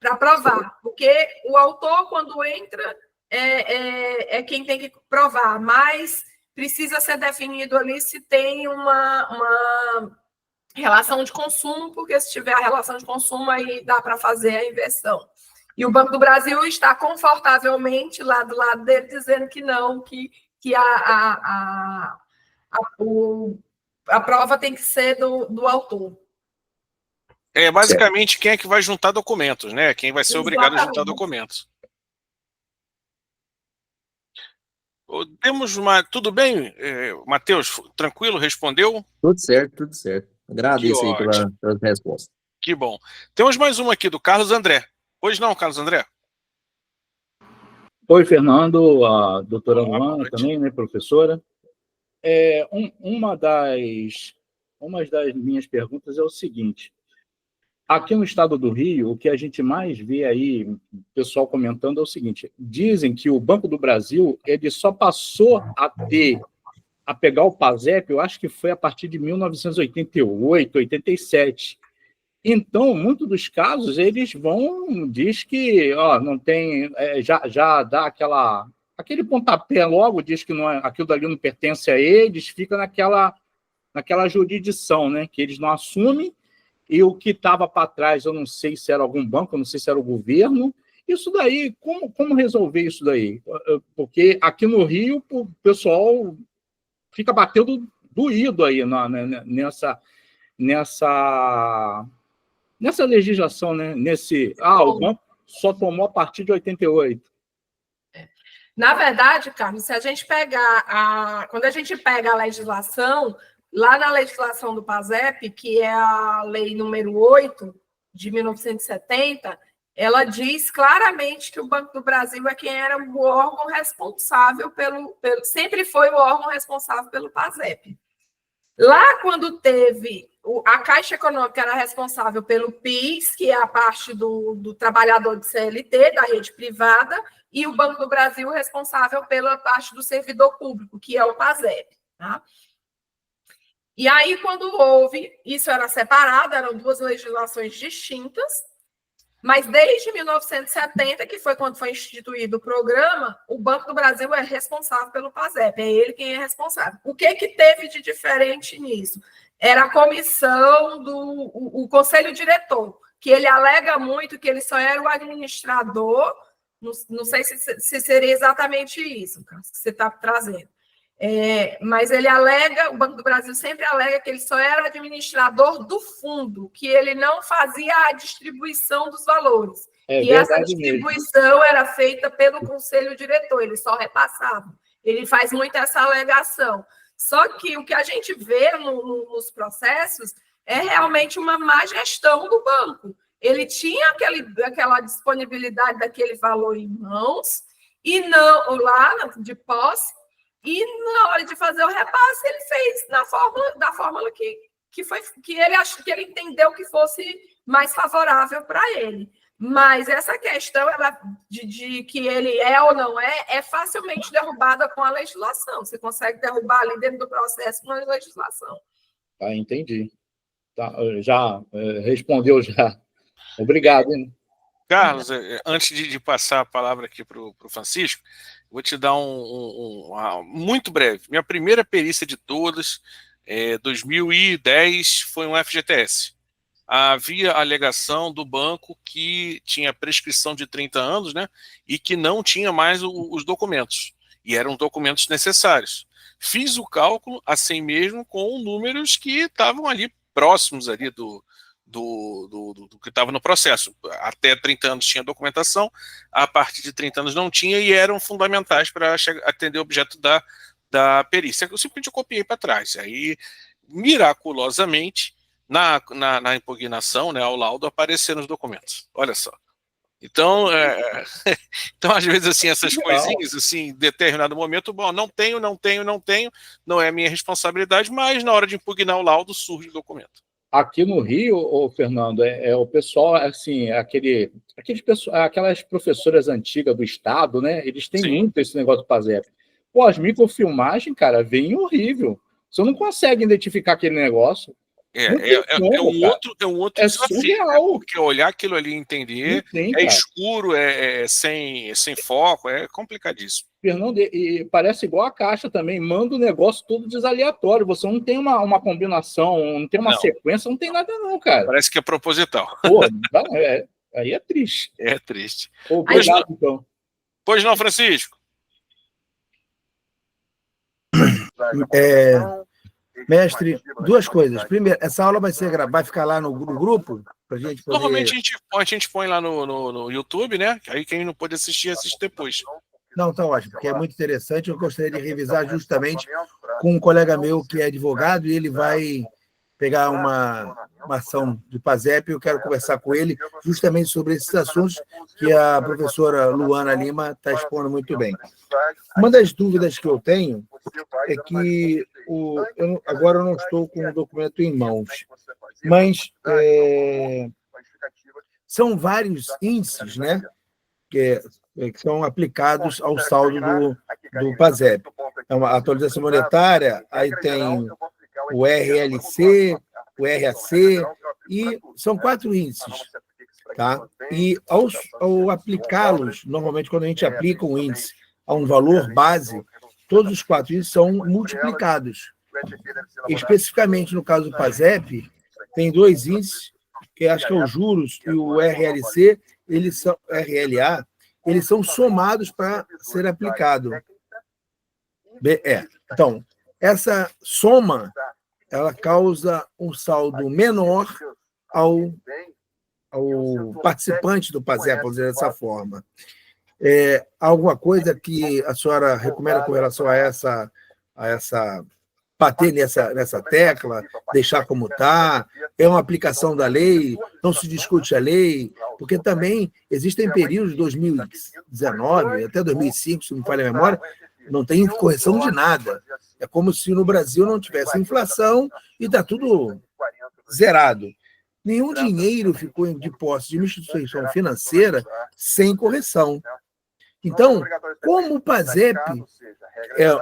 Para provar, porque o autor, quando entra, é quem tem que provar, mas precisa ser definido ali se tem uma relação de consumo, porque se tiver a relação de consumo, aí dá para fazer a inversão. E o Banco do Brasil está confortavelmente lá do lado dele, dizendo que não, que a prova tem que ser do autor. Basicamente, quem é que vai juntar documentos, né? Quem vai ser obrigado a juntar documentos. Temos uma... Tudo bem, Matheus? Tranquilo? Respondeu? Tudo certo, tudo certo. Agradeço aí pelas respostas. Que bom. Temos mais uma aqui do Carlos André. Pois não, Carlos André? Oi, Fernando, a doutora Luana também, né, professora. Uma das minhas perguntas é o seguinte: aqui no estado do Rio, o que a gente mais vê aí, o pessoal comentando, é o seguinte: dizem que o Banco do Brasil ele só passou a pegar o PASEP, eu acho que foi a partir de 1988, 87. Então, muitos dos casos, eles diz que não tem, já dá aquele pontapé logo, diz que aquilo dali não pertence a eles, fica naquela jurisdição, né, que eles não assumem, e o que estava para trás, eu não sei se era algum banco, eu não sei se era o governo. Isso daí, como resolver isso daí? Porque aqui no Rio, o pessoal fica batendo doído aí nessa legislação, né? O banco só tomou a partir de 88. Na verdade, Carlos, se a gente quando a gente pega a legislação, lá na legislação do PASEP, que é a lei número 8 de 1970, ela diz claramente que o Banco do Brasil é quem era o órgão responsável sempre foi o órgão responsável pelo PASEP. Lá, quando teve a Caixa Econômica era responsável pelo PIS, que é a parte do trabalhador de CLT, da rede privada, e o Banco do Brasil responsável pela parte do servidor público, que é o PASEP. Tá? E aí, quando houve, isso era separado, eram duas legislações distintas, mas desde 1970, que foi quando foi instituído o programa, o Banco do Brasil é responsável pelo PASEP, é ele quem é responsável. O que teve de diferente nisso? Era a comissão o conselho diretor, que ele alega muito que ele só era o administrador, não sei se seria exatamente isso que você está trazendo. Mas ele alega, o Banco do Brasil sempre alega que ele só era administrador do fundo, que ele não fazia a distribuição dos valores. E essa distribuição era feita pelo conselho diretor, ele só repassava. Ele faz muito essa alegação. Só que o que a gente vê nos processos é realmente uma má gestão do banco. Ele tinha aquela disponibilidade daquele valor em mãos, e não lá de posse, e na hora de fazer o repasse, ele fez da fórmula que ele entendeu que fosse mais favorável para ele. Mas essa questão de que ele é ou não é facilmente derrubada com a legislação. Você consegue derrubar ali dentro do processo com a legislação. Entendi. Já respondeu já. Obrigado. Hein? Carlos, antes de passar a palavra aqui para o Francisco, vou te dar muito breve. Minha primeira perícia de todas, 2010, foi um FGTS. Havia a alegação do banco que tinha prescrição de 30 anos, né, e que não tinha mais os documentos, e eram documentos necessários. Fiz o cálculo assim mesmo com números que estavam ali próximos ali do que estava no processo. Até 30 anos tinha documentação, a partir de 30 anos não tinha, e eram fundamentais para atender o objeto da perícia. Eu simplesmente copiei para trás. Aí, miraculosamente, na impugnação, né, ao laudo, apareceram os documentos. Olha só. Então, então, às vezes, assim, essas coisinhas, assim, em determinado momento, bom, não tenho, não é minha responsabilidade, mas na hora de impugnar o laudo surge o documento. Aqui no Rio, Fernando, o pessoal, assim, aquelas professoras antigas do Estado, né? Eles têm muito esse negócio do PASEP. Pô, as microfilmagens, cara, vem horrível. Você não consegue identificar aquele negócio. É um outro desafio, surreal. né? Porque olhar aquilo ali e entender escuro, sem foco, é complicadíssimo. Fernando, e parece igual a Caixa também, manda o negócio todo desaleatório, você não tem uma combinação, não tem uma sequência, não tem nada não, cara. Parece que é proposital. Pô, aí é triste. É triste. Obrigado, então. Pois não, Francisco? Mestre, duas coisas. Primeiro, essa aula vai ficar lá no grupo pra gente poder... Normalmente a gente põe lá no YouTube, né? Aí quem não pode assistir, assiste depois. Não, tá ótimo, porque é muito interessante. Eu gostaria de revisar justamente com um colega meu que é advogado e ele vai pegar uma ação de PASEP. Eu quero conversar com ele justamente sobre esses assuntos que a professora Luana Lima está expondo muito bem. Uma das dúvidas que eu tenho é que agora eu não estou com o documento em mãos, mas são vários índices, né, que são aplicados ao saldo do PASEP. É uma atualização monetária, aí tem o RLC, o RAC, e são 4 índices. Tá? E ao aplicá-los, normalmente quando a gente aplica um índice a um valor base, todos os 4 índices são multiplicados. Especificamente no caso do PASEP, tem 2 índices, que acho que é os juros e o RLC, RLA, eles são somados para ser aplicado. Então, essa soma, ela causa um saldo menor ao participante do PASEP, vamos dizer dessa forma. Alguma coisa que a senhora recomenda com relação a essa bater nessa tecla, deixar como está, é uma aplicação da lei, não se discute a lei, porque também existem períodos de 2019 até 2005, se não me falha a memória, não tem correção de nada. É como se no Brasil não tivesse inflação e está tudo zerado. Nenhum dinheiro ficou de posse de uma instituição financeira sem correção. Então, como o PASEP,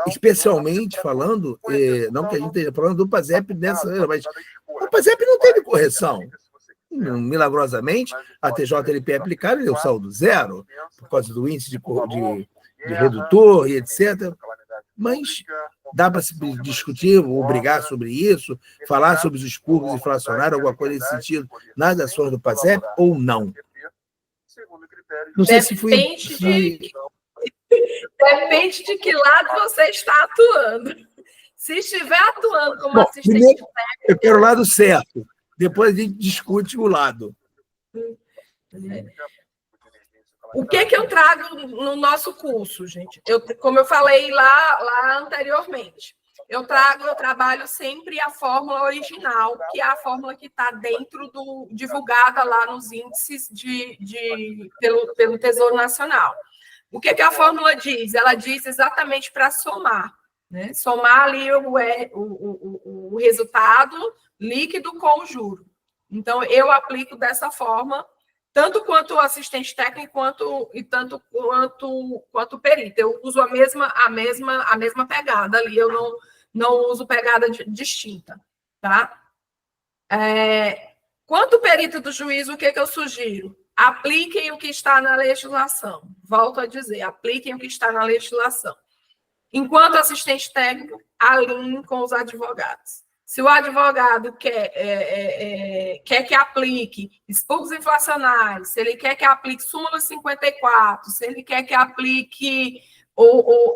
especialmente falando, não que a gente esteja falando do PASEP dessa, mas o PASEP não teve correção. Milagrosamente, a TJLP aplicada deu saldo zero, por causa do índice de redutor e etc. Mas dá para se discutir ou brigar sobre isso, falar sobre os expurgos inflacionários, alguma coisa nesse sentido, nas ações do PASEP ou não? Não sei se fui... Depende de que lado você está atuando. Se estiver atuando como assistente técnico... Eu quero o lado certo. Depois a gente discute o lado. O que eu trago no nosso curso, gente? Como eu falei lá anteriormente, eu trabalho sempre a fórmula original, que é a fórmula que está divulgada lá nos índices pelo Tesouro Nacional. O que a fórmula diz? Ela diz exatamente para somar, né? Somar ali o resultado líquido com o juro. Então, eu aplico dessa forma, tanto quanto o assistente técnico, quanto o perito. Eu uso a mesma pegada ali, eu não uso pegada distinta, tá? Quanto perito do juízo, o que eu sugiro? Apliquem o que está na legislação. Volto a dizer, apliquem o que está na legislação. Enquanto assistente técnico, alinhem com os advogados. Se o advogado quer que aplique expurgos inflacionários, se ele quer que aplique súmula 54, se ele quer que aplique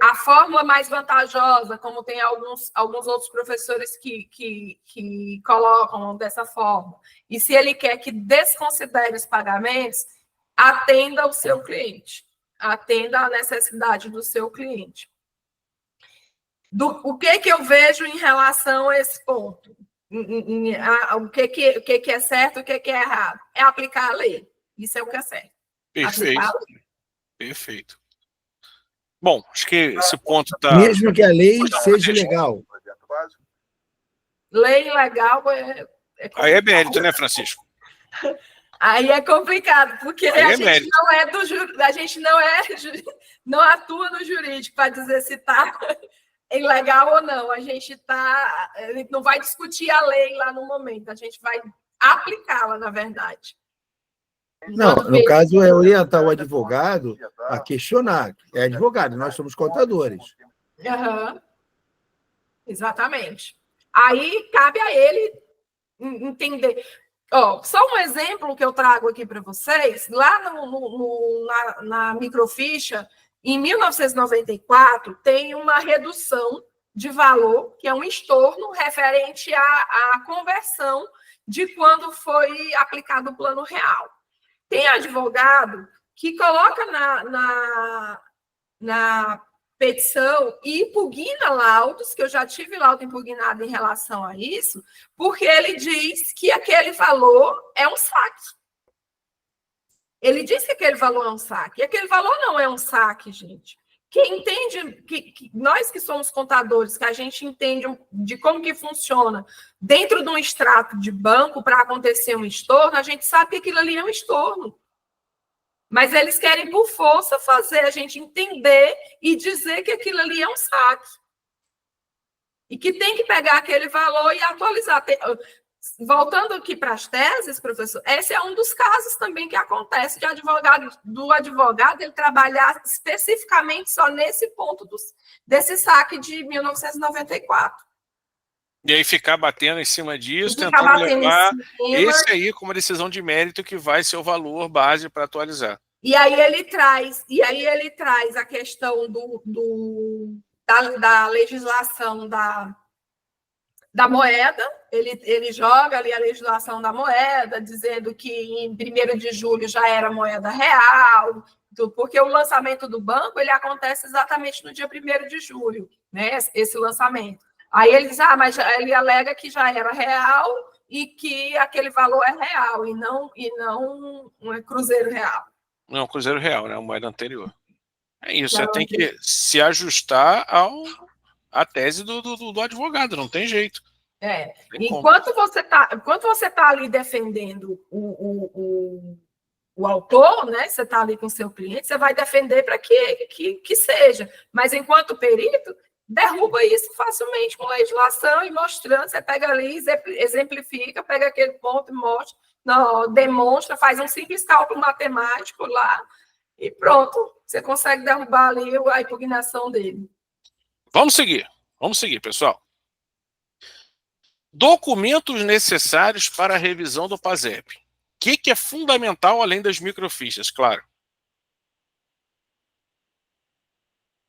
a fórmula mais vantajosa, como tem alguns outros professores que colocam dessa forma, e se ele quer que desconsidere os pagamentos, atenda o seu cliente, atenda a necessidade do seu cliente. O que eu vejo em relação a esse ponto? O que é certo, o que é errado? É aplicar a lei. Isso é o que é certo. Perfeito. aplicá-lo. Perfeito. Bom, acho que esse ponto está... Mesmo que a lei seja legal. Lei legal Aí é mérito, né, Francisco? Aí é complicado, porque Aí a é gente mérito. não é a gente não atua no jurídico para dizer se está ilegal ou não. A gente não vai discutir a lei lá no momento, a gente vai aplicá-la, na verdade. Não, no caso é orientar o advogado a questionar. É advogado, nós somos contadores. Uhum. Exatamente. Aí cabe a ele entender. Só um exemplo que eu trago aqui para vocês, lá na microficha, em 1994, tem uma redução de valor, que é um estorno referente à conversão de quando foi aplicado o plano real. Tem advogado que coloca na petição e impugna laudos, que eu já tive laudo impugnado em relação a isso, porque ele diz que aquele valor é um saque. Ele diz que aquele valor é um saque. E aquele valor não é um saque, gente. Quem entende, nós que somos contadores, que a gente entende de como que funciona dentro de um extrato de banco para acontecer um estorno, a gente sabe que aquilo ali é um estorno. Mas eles querem, por força, fazer a gente entender e dizer que aquilo ali é um saque. E que tem que pegar aquele valor e atualizar. Voltando aqui para as teses, professor, esse é um dos casos também que acontece do advogado ele trabalhar especificamente só nesse ponto desse saque de 1994. E aí ficar batendo em cima disso, tentando levar esse aí como decisão de mérito que vai ser o valor base para atualizar. E aí ele traz a questão da legislação da moeda, ele joga ali a legislação da moeda, dizendo que em 1º de julho já era moeda real, porque o lançamento do banco ele acontece exatamente no dia 1º de julho, né? Esse lançamento. Aí ele diz, mas ele alega que já era real e que aquele valor é real e não um cruzeiro real. Não, cruzeiro real, né? A moeda anterior. É isso, tem que se ajustar à tese do advogado, não tem jeito. Enquanto você tá ali defendendo o autor, né? Você está ali com o seu cliente, você vai defender para que seja. Mas enquanto perito, derruba isso facilmente com legislação e mostrando, você pega ali, exemplifica, pega aquele ponto e mostra, demonstra, faz um simples cálculo matemático lá e pronto, você consegue derrubar ali a impugnação dele. Vamos seguir, pessoal. Documentos necessários para a revisão do PASEP. O que é fundamental além das microfichas, claro?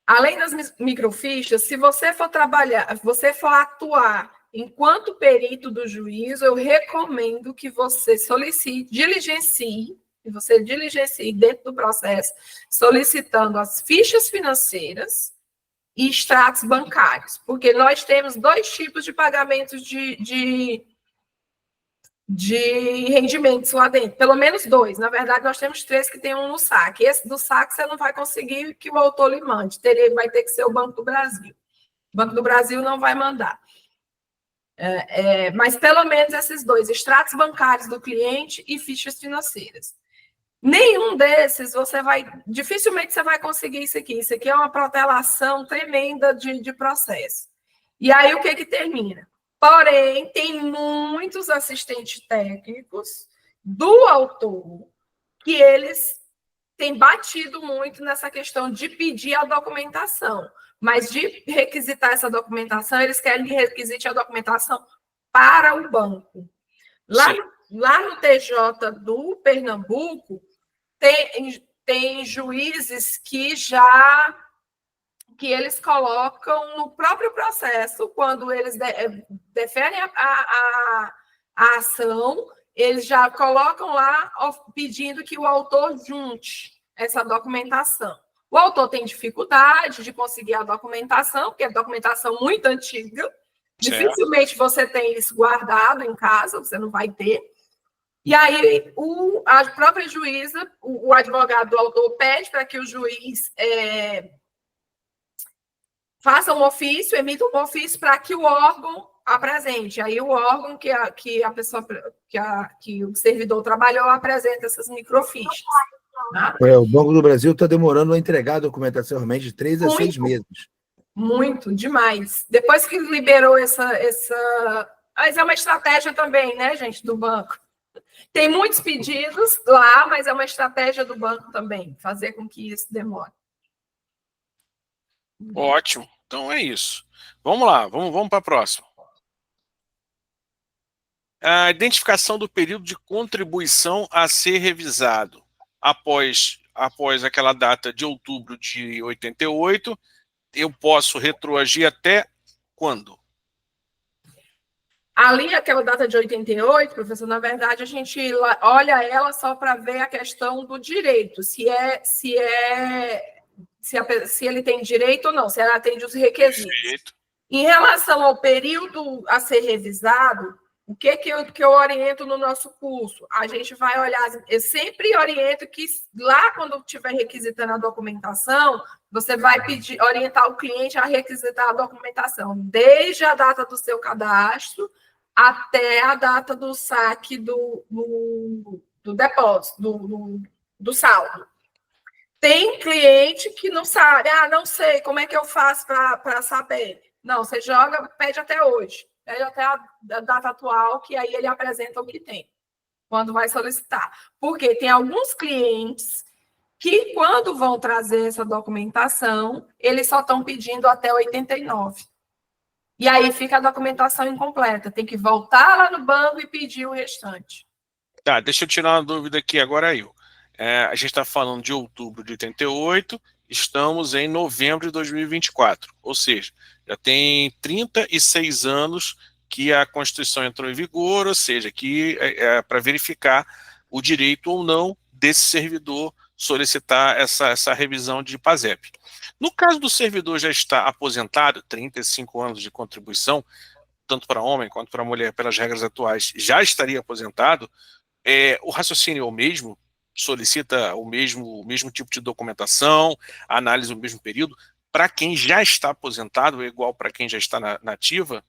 Além das microfichas, se você for atuar enquanto perito do juízo, eu recomendo que você diligencie dentro do processo, solicitando as fichas financeiras e extratos bancários, porque nós temos 2 tipos de pagamentos de rendimentos lá dentro, pelo menos 2. Na verdade, nós temos 3 que tem um no saque. Esse do saque você não vai conseguir que o autor lhe mande. Vai ter que ser o Banco do Brasil. O Banco do Brasil não vai mandar. Mas pelo menos esses 2, extratos bancários do cliente e fichas financeiras. Nenhum desses dificilmente você vai conseguir isso aqui. Isso aqui é uma protelação tremenda de processo. E aí o que termina? Porém, tem muitos assistentes técnicos do autor que eles têm batido muito nessa questão de pedir a documentação, mas de requisitar essa documentação, eles querem que requisite a documentação para o banco. Lá no TJ do Pernambuco, tem juízes que eles colocam no próprio processo, quando eles deferem a ação, eles já colocam lá pedindo que o autor junte essa documentação. O autor tem dificuldade de conseguir a documentação, porque é documentação muito antiga, dificilmente você tem isso guardado em casa, você não vai ter. E aí a própria juíza, o advogado do autor pede para que o juiz faça um ofício, emita um ofício para que o órgão apresente. Aí o órgão que o servidor trabalhou apresenta essas microfichas. Tá? O Banco do Brasil está demorando a entregar a documentação realmente de 3 a 6 meses. Muito, demais. Depois que liberou essa... Mas é uma estratégia também, né, gente, do banco. Tem muitos pedidos lá, mas é uma estratégia do banco também, fazer com que isso demore. Ótimo. Então é isso. Vamos lá, vamos para a próxima. A identificação do período de contribuição a ser revisado após aquela data de outubro de 88, eu posso retroagir até quando? Ali, aquela data de 88, professor, na verdade, a gente olha ela só para ver a questão do direito, se ele tem direito ou não, se ela atende os requisitos. Perfeito. Em relação ao período a ser revisado, o que eu oriento no nosso curso? A gente vai olhar, eu sempre oriento que lá, quando estiver requisitando a documentação, você vai orientar o cliente a requisitar a documentação, desde a data do seu cadastro até a data do saque do depósito, do saldo. Tem cliente que não sabe, não sei, como é que eu faço para saber? Não, você joga, pede até hoje. Pede até a data atual, que aí ele apresenta o que tem, quando vai solicitar. Porque tem alguns clientes que, quando vão trazer essa documentação, eles só estão pedindo até 89. E aí fica a documentação incompleta. Tem que voltar lá no banco e pedir o restante. Tá, deixa eu tirar uma dúvida aqui agora, eu. A gente está falando de outubro de 88, estamos em novembro de 2024, ou seja, já tem 36 anos que a Constituição entrou em vigor, ou seja, que para verificar o direito ou não desse servidor solicitar essa revisão de PASEP. No caso do servidor já estar aposentado, 35 anos de contribuição, tanto para homem quanto para mulher, pelas regras atuais, já estaria aposentado, o raciocínio é o mesmo? Solicita o mesmo tipo de documentação, análise no mesmo período, para quem já está aposentado, é igual para quem já está na ativa?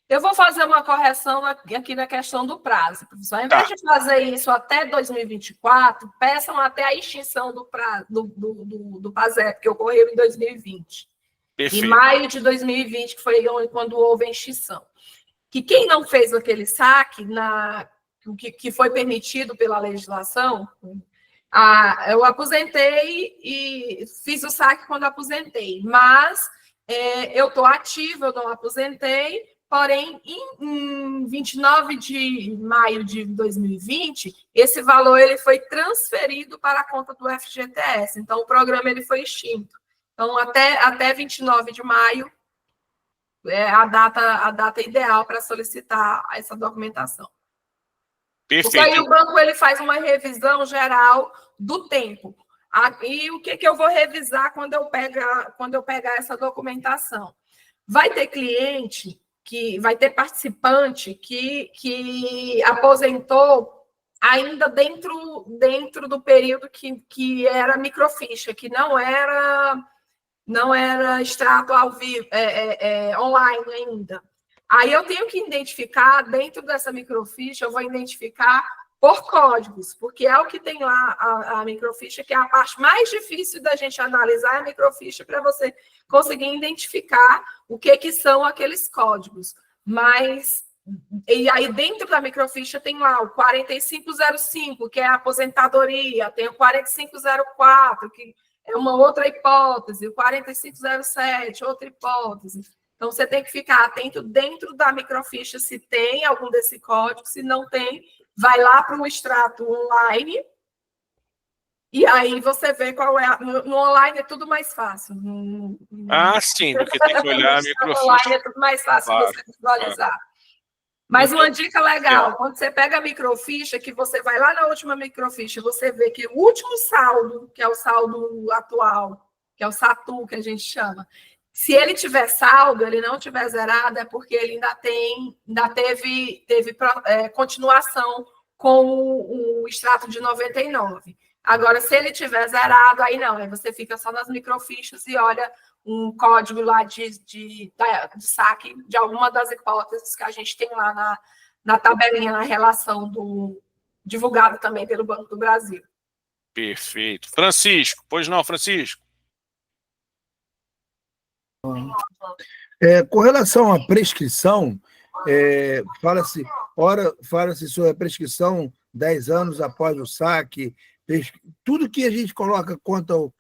Eu vou fazer uma correção aqui na questão do prazo, professor. Ao invés de fazer isso até 2024, peçam até a extinção do prazo do PASEP, que ocorreu em 2020. Perfeito. Em maio de 2020, que foi quando houve a extinção. Que quem não fez aquele saque, que foi permitido pela legislação, eu aposentei e fiz o saque quando aposentei, mas eu estou ativa, eu não aposentei, porém, em 29 de maio de 2020, esse valor ele foi transferido para a conta do FGTS, então o programa ele foi extinto. Então, até 29 de maio é a data ideal para solicitar essa documentação. Perfeito. Porque aí o banco ele faz uma revisão geral do tempo. E o que eu vou revisar quando eu pegar essa documentação? Vai ter cliente, vai ter participante que aposentou ainda dentro do período que era microficha, que não era extrato ao vivo, online ainda. Aí eu tenho que identificar, dentro dessa microficha, eu vou identificar por códigos, porque é o que tem lá a microficha, que é a parte mais difícil da gente analisar a microficha, para você conseguir identificar o que são aqueles códigos. E aí dentro da microficha tem lá o 4505, que é a aposentadoria, tem o 4504, que é uma outra hipótese, o 4507, outra hipótese. Então, você tem que ficar atento dentro da microficha se tem algum desse código, se não tem, vai lá para o extrato online e aí você vê qual é. No online é tudo mais fácil. Sim, do que tem que olhar a microficha. No online é tudo mais fácil você visualizar. Mas uma dica legal, quando você pega a microficha, que você vai lá na última microficha, você vê que o último saldo, que é o saldo atual, que é o SATU, que a gente chama, se ele tiver saldo, ele não tiver zerado, é porque ele ainda teve continuação com o extrato de 99. Agora, se ele tiver zerado, aí não, aí você fica só nas microfichas e olha um código lá de saque de alguma das hipóteses que a gente tem lá na tabelinha, na relação divulgado também pelo Banco do Brasil. Perfeito. Francisco, pois não, Francisco? Com relação à prescrição, fala-se sobre a prescrição 10 anos após o saque, tudo que a gente coloca quanto ao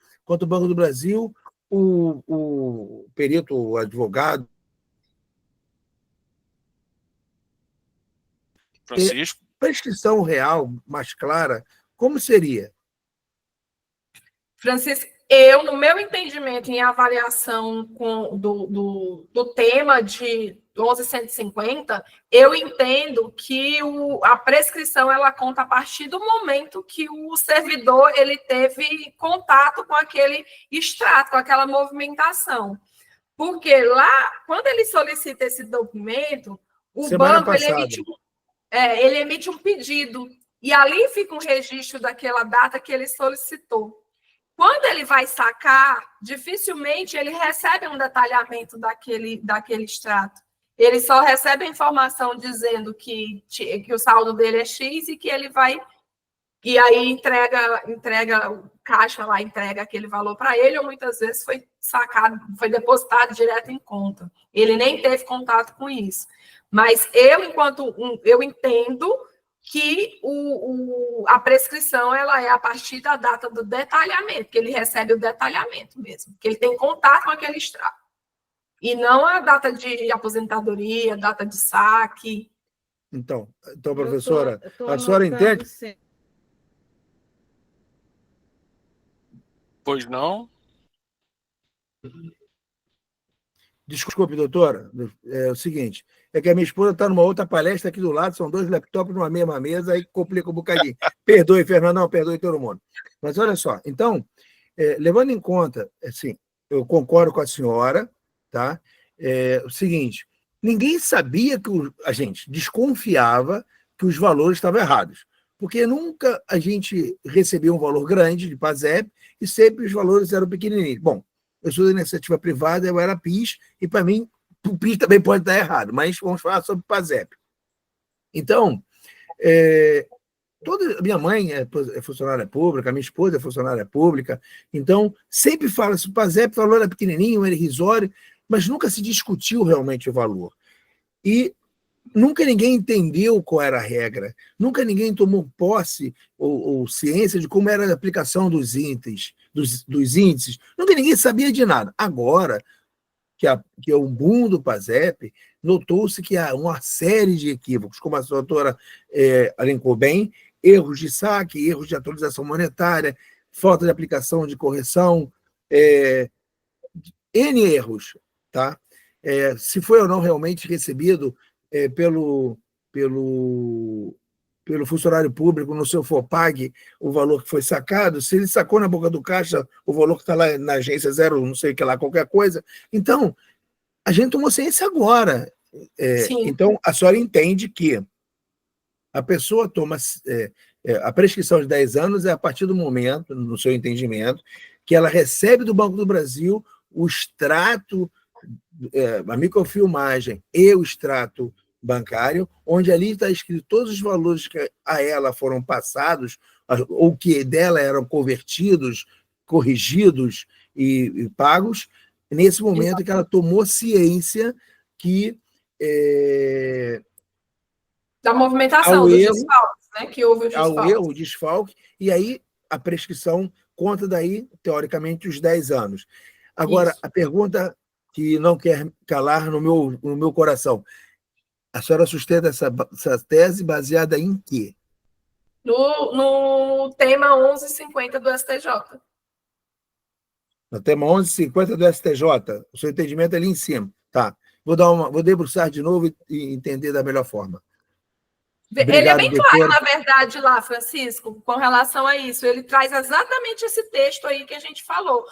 Banco do Brasil, o perito, o advogado. Francisco? Prescrição real, mais clara, como seria? Francisco, no meu entendimento em avaliação do tema de 11.150, eu entendo que a prescrição ela conta a partir do momento que o servidor ele teve contato com aquele extrato, com aquela movimentação. Porque lá, quando ele solicita esse documento, o banco ele emite um pedido, e ali fica um registro daquela data que ele solicitou. Quando ele vai sacar, dificilmente ele recebe um detalhamento daquele extrato. Ele só recebe a informação dizendo que o saldo dele é X e que ele vai... E aí entrega o caixa lá, entrega aquele valor para ele, ou muitas vezes foi sacado, foi depositado direto em conta. Ele nem teve contato com isso. Mas eu entendo que a prescrição ela é a partir da data do detalhamento, que ele recebe o detalhamento mesmo, que ele tem contato com aquele extrato. E não a data de aposentadoria, data de saque. Então professora, a senhora entende? Pois não? Desculpe, doutora, é o seguinte, é que a minha esposa está numa outra palestra aqui do lado, são 2 laptops numa mesma mesa, aí complica um bocadinho. Perdoe, Fernandão, perdoe todo mundo. Mas olha só, então, levando em conta, assim, eu concordo com a senhora, tá? O seguinte, ninguém sabia a gente desconfiava que os valores estavam errados, porque nunca a gente recebia um valor grande de PASEP e sempre os valores eram pequenininhos. Bom, eu sou da iniciativa privada, eu era PIS, e para mim, o PIS também pode estar errado, mas vamos falar sobre o PASEP. Então, minha mãe é funcionária pública, minha esposa é funcionária pública, então sempre fala-se o PASEP, o valor era pequenininho, era irrisório, mas nunca se discutiu realmente o valor. E nunca ninguém entendeu qual era a regra, nunca ninguém tomou posse ou ciência de como era a aplicação dos índices, nunca ninguém sabia de nada. Agora, que é o boom do PASEP, notou-se que há uma série de equívocos, como a doutora elencou bem, erros de saque, erros de atualização monetária, falta de aplicação de correção, N erros, tá? Se foi ou não realmente recebido pelo funcionário público no seu FOPAG o valor que foi sacado, se ele sacou na boca do caixa o valor que está lá na agência 0, não sei o que lá, qualquer coisa. Então, a gente tomou ciência agora. Então, a senhora entende que a pessoa toma... a prescrição de 10 anos é a partir do momento, no seu entendimento, que ela recebe do Banco do Brasil o extrato, a microfilmagem e o extrato bancário, onde ali está escrito todos os valores que a ela foram passados, ou que dela eram convertidos, corrigidos e pagos, nesse momento que ela tomou ciência que... da movimentação, dos desfalques, né? Que houve os desfalques. Ao erro, o desfalque, e aí a prescrição conta daí, teoricamente, os 10 anos. Agora, a pergunta que não quer calar no meu coração, a senhora sustenta essa tese baseada em quê? No tema 11.50 do STJ. No tema 11.50 do STJ. O seu entendimento é ali em cima. Tá. Vou debruçar de novo e entender da melhor forma. Obrigado, ele é bem claro, na verdade, lá, Francisco, com relação a isso. Ele traz exatamente esse texto aí que a gente falou,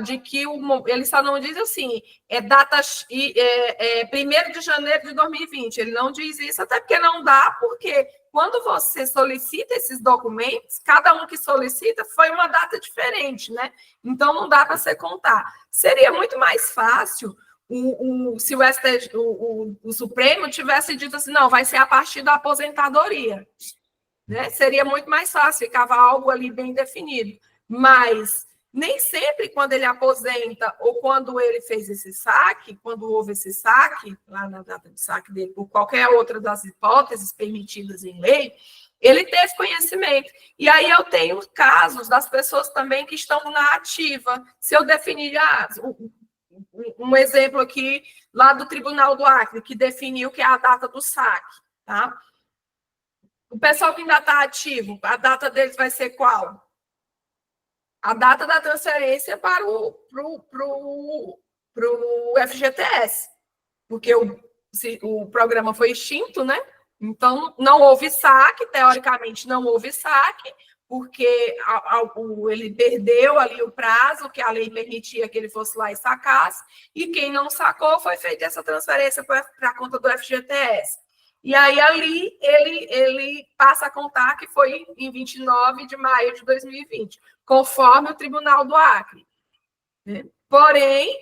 de que ele só não diz assim, data 1º de janeiro de 2020. Ele não diz isso, até porque não dá, porque quando você solicita esses documentos, cada um que solicita foi uma data diferente, né? Então, não dá para você contar. Seria muito mais fácil se o Supremo tivesse dito assim, não, vai ser a partir da aposentadoria. Né? Seria muito mais fácil, ficava algo ali bem definido. Mas nem sempre, quando ele aposenta ou quando ele fez esse saque, quando houve esse saque, lá na data de saque dele, por qualquer outra das hipóteses permitidas em lei, ele teve conhecimento. E aí eu tenho casos das pessoas também que estão na ativa. Se eu definir um exemplo aqui, lá do Tribunal do Acre, que definiu que é a data do saque, tá? O pessoal que ainda está ativo, a data deles vai ser qual? A data da transferência para o FGTS, porque o programa foi extinto, né? Então, não houve saque, teoricamente não houve saque, porque ele perdeu ali o prazo que a lei permitia que ele fosse lá e sacasse, e quem não sacou foi feita essa transferência para a conta do FGTS. E aí, ali, ele passa a contar que foi em 29 de maio de 2020, conforme o Tribunal do Acre. Porém,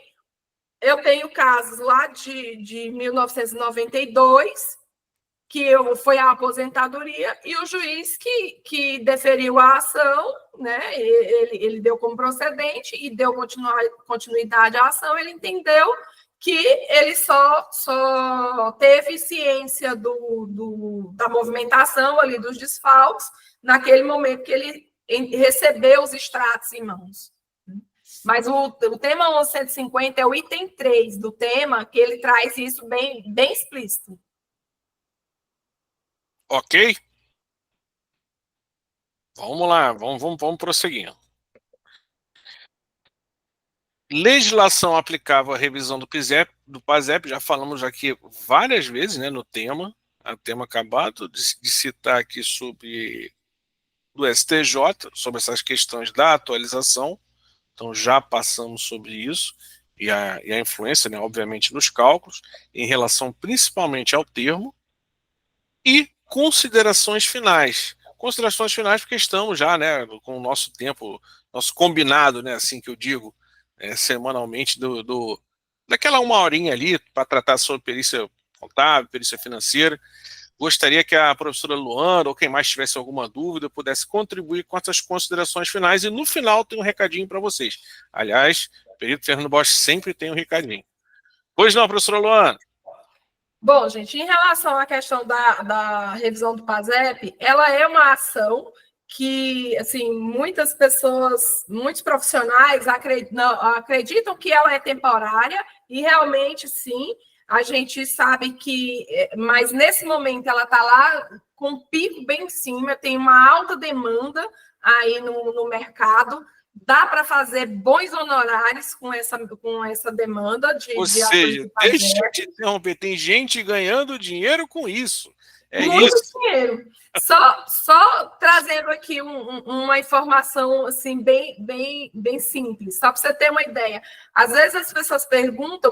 eu tenho casos lá de 1992, que foi a aposentadoria, e o juiz que deferiu a ação, né, ele deu como procedente e deu continuidade à ação, ele entendeu que ele só teve ciência da movimentação ali, dos desfalques, naquele momento que ele recebeu os extratos em mãos. Mas o tema 1150 é o item 3 do tema, que ele traz isso bem explícito. Ok? Vamos lá, vamos prosseguindo. Legislação aplicável à revisão do PASEP, já falamos aqui várias vezes, né, no tema, o tema acabado de citar aqui sobre do STJ, sobre essas questões da atualização, então já passamos sobre isso, e a influência, né, obviamente, nos cálculos, em relação principalmente ao termo, e considerações finais. Considerações finais porque estamos já, né, com o nosso tempo, nosso combinado, né, assim que eu digo, semanalmente, daquela uma horinha ali para tratar sobre perícia contábil, perícia financeira. Gostaria que a professora Luana, ou quem mais tivesse alguma dúvida, pudesse contribuir com essas considerações finais, e no final tem um recadinho para vocês. Aliás, o perito Fernando Bosch sempre tem um recadinho. Pois não, professora Luana? Bom, gente, em relação à questão da revisão do PASEP, ela é uma ação que, assim, muitas pessoas, muitos profissionais acreditam que ela é temporária, e realmente, sim, a gente sabe que, mas nesse momento ela está lá com um pico bem em cima, tem uma alta demanda aí no mercado, dá para fazer bons honorários com essa demanda de... Ou seja, deixa eu te interromper, tem gente ganhando dinheiro com isso. Muito dinheiro. Só trazendo aqui uma informação assim, bem simples, só para você ter uma ideia. Às vezes as pessoas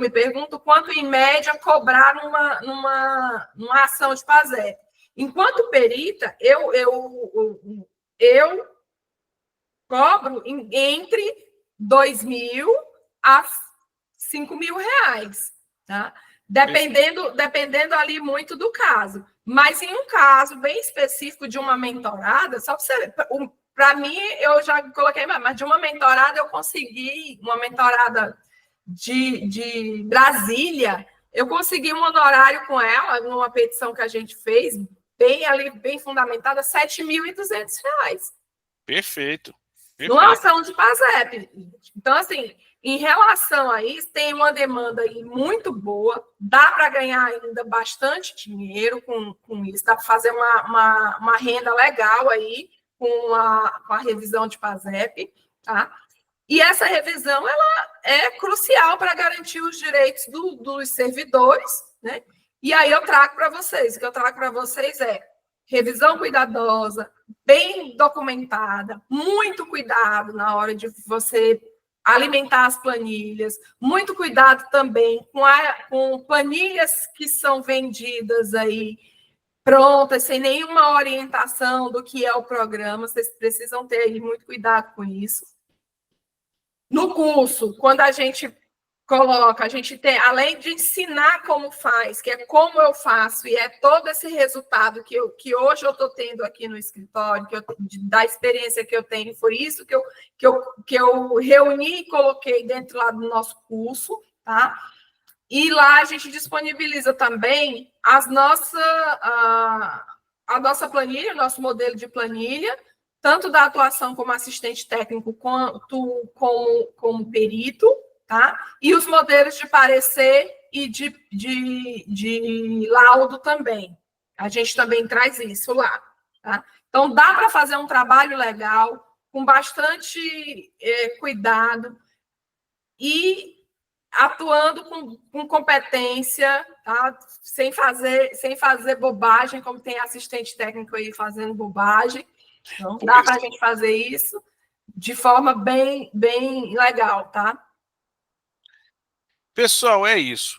me perguntam quanto, em média, cobrar numa ação de PASEP. Enquanto perita, eu cobro entre R$2.000 a R$5.000, tá? Dependendo ali muito do caso. Mas em um caso bem específico de uma mentorada, só para você ver, para mim, eu já coloquei, mas de uma mentorada eu consegui, uma mentorada de Brasília, eu consegui um honorário com ela, numa petição que a gente fez, bem fundamentada, R$7.200. Perfeito. Numa ação de PASEP. Então, assim, em relação a isso, tem uma demanda aí muito boa, dá para ganhar ainda bastante dinheiro com isso, dá para fazer uma renda legal aí com a revisão de PASEP, tá? E essa revisão, ela é crucial para garantir os direitos dos servidores, né? E aí eu trago para vocês, o que eu trago para vocês é revisão cuidadosa, bem documentada, muito cuidado na hora de você alimentar as planilhas, muito cuidado também com planilhas que são vendidas aí prontas, sem nenhuma orientação do que é o programa. Vocês precisam ter aí muito cuidado com isso. No curso, quando a gente coloca, a gente tem, além de ensinar como faz, que é como eu faço, e é todo esse resultado que hoje eu estou tendo aqui no escritório, da experiência que eu tenho, foi isso que eu reuni e coloquei dentro lá do nosso curso, tá? E lá a gente disponibiliza também a nossa planilha, o nosso modelo de planilha, tanto da atuação como assistente técnico, quanto como perito, tá? E os modelos de parecer e de laudo também. A gente também traz isso lá, tá? Então, dá para fazer um trabalho legal, com bastante cuidado e atuando com competência, tá? Sem fazer bobagem, como tem assistente técnico aí fazendo bobagem. Então, dá para a gente fazer isso de forma bem legal, tá? Pessoal, é isso.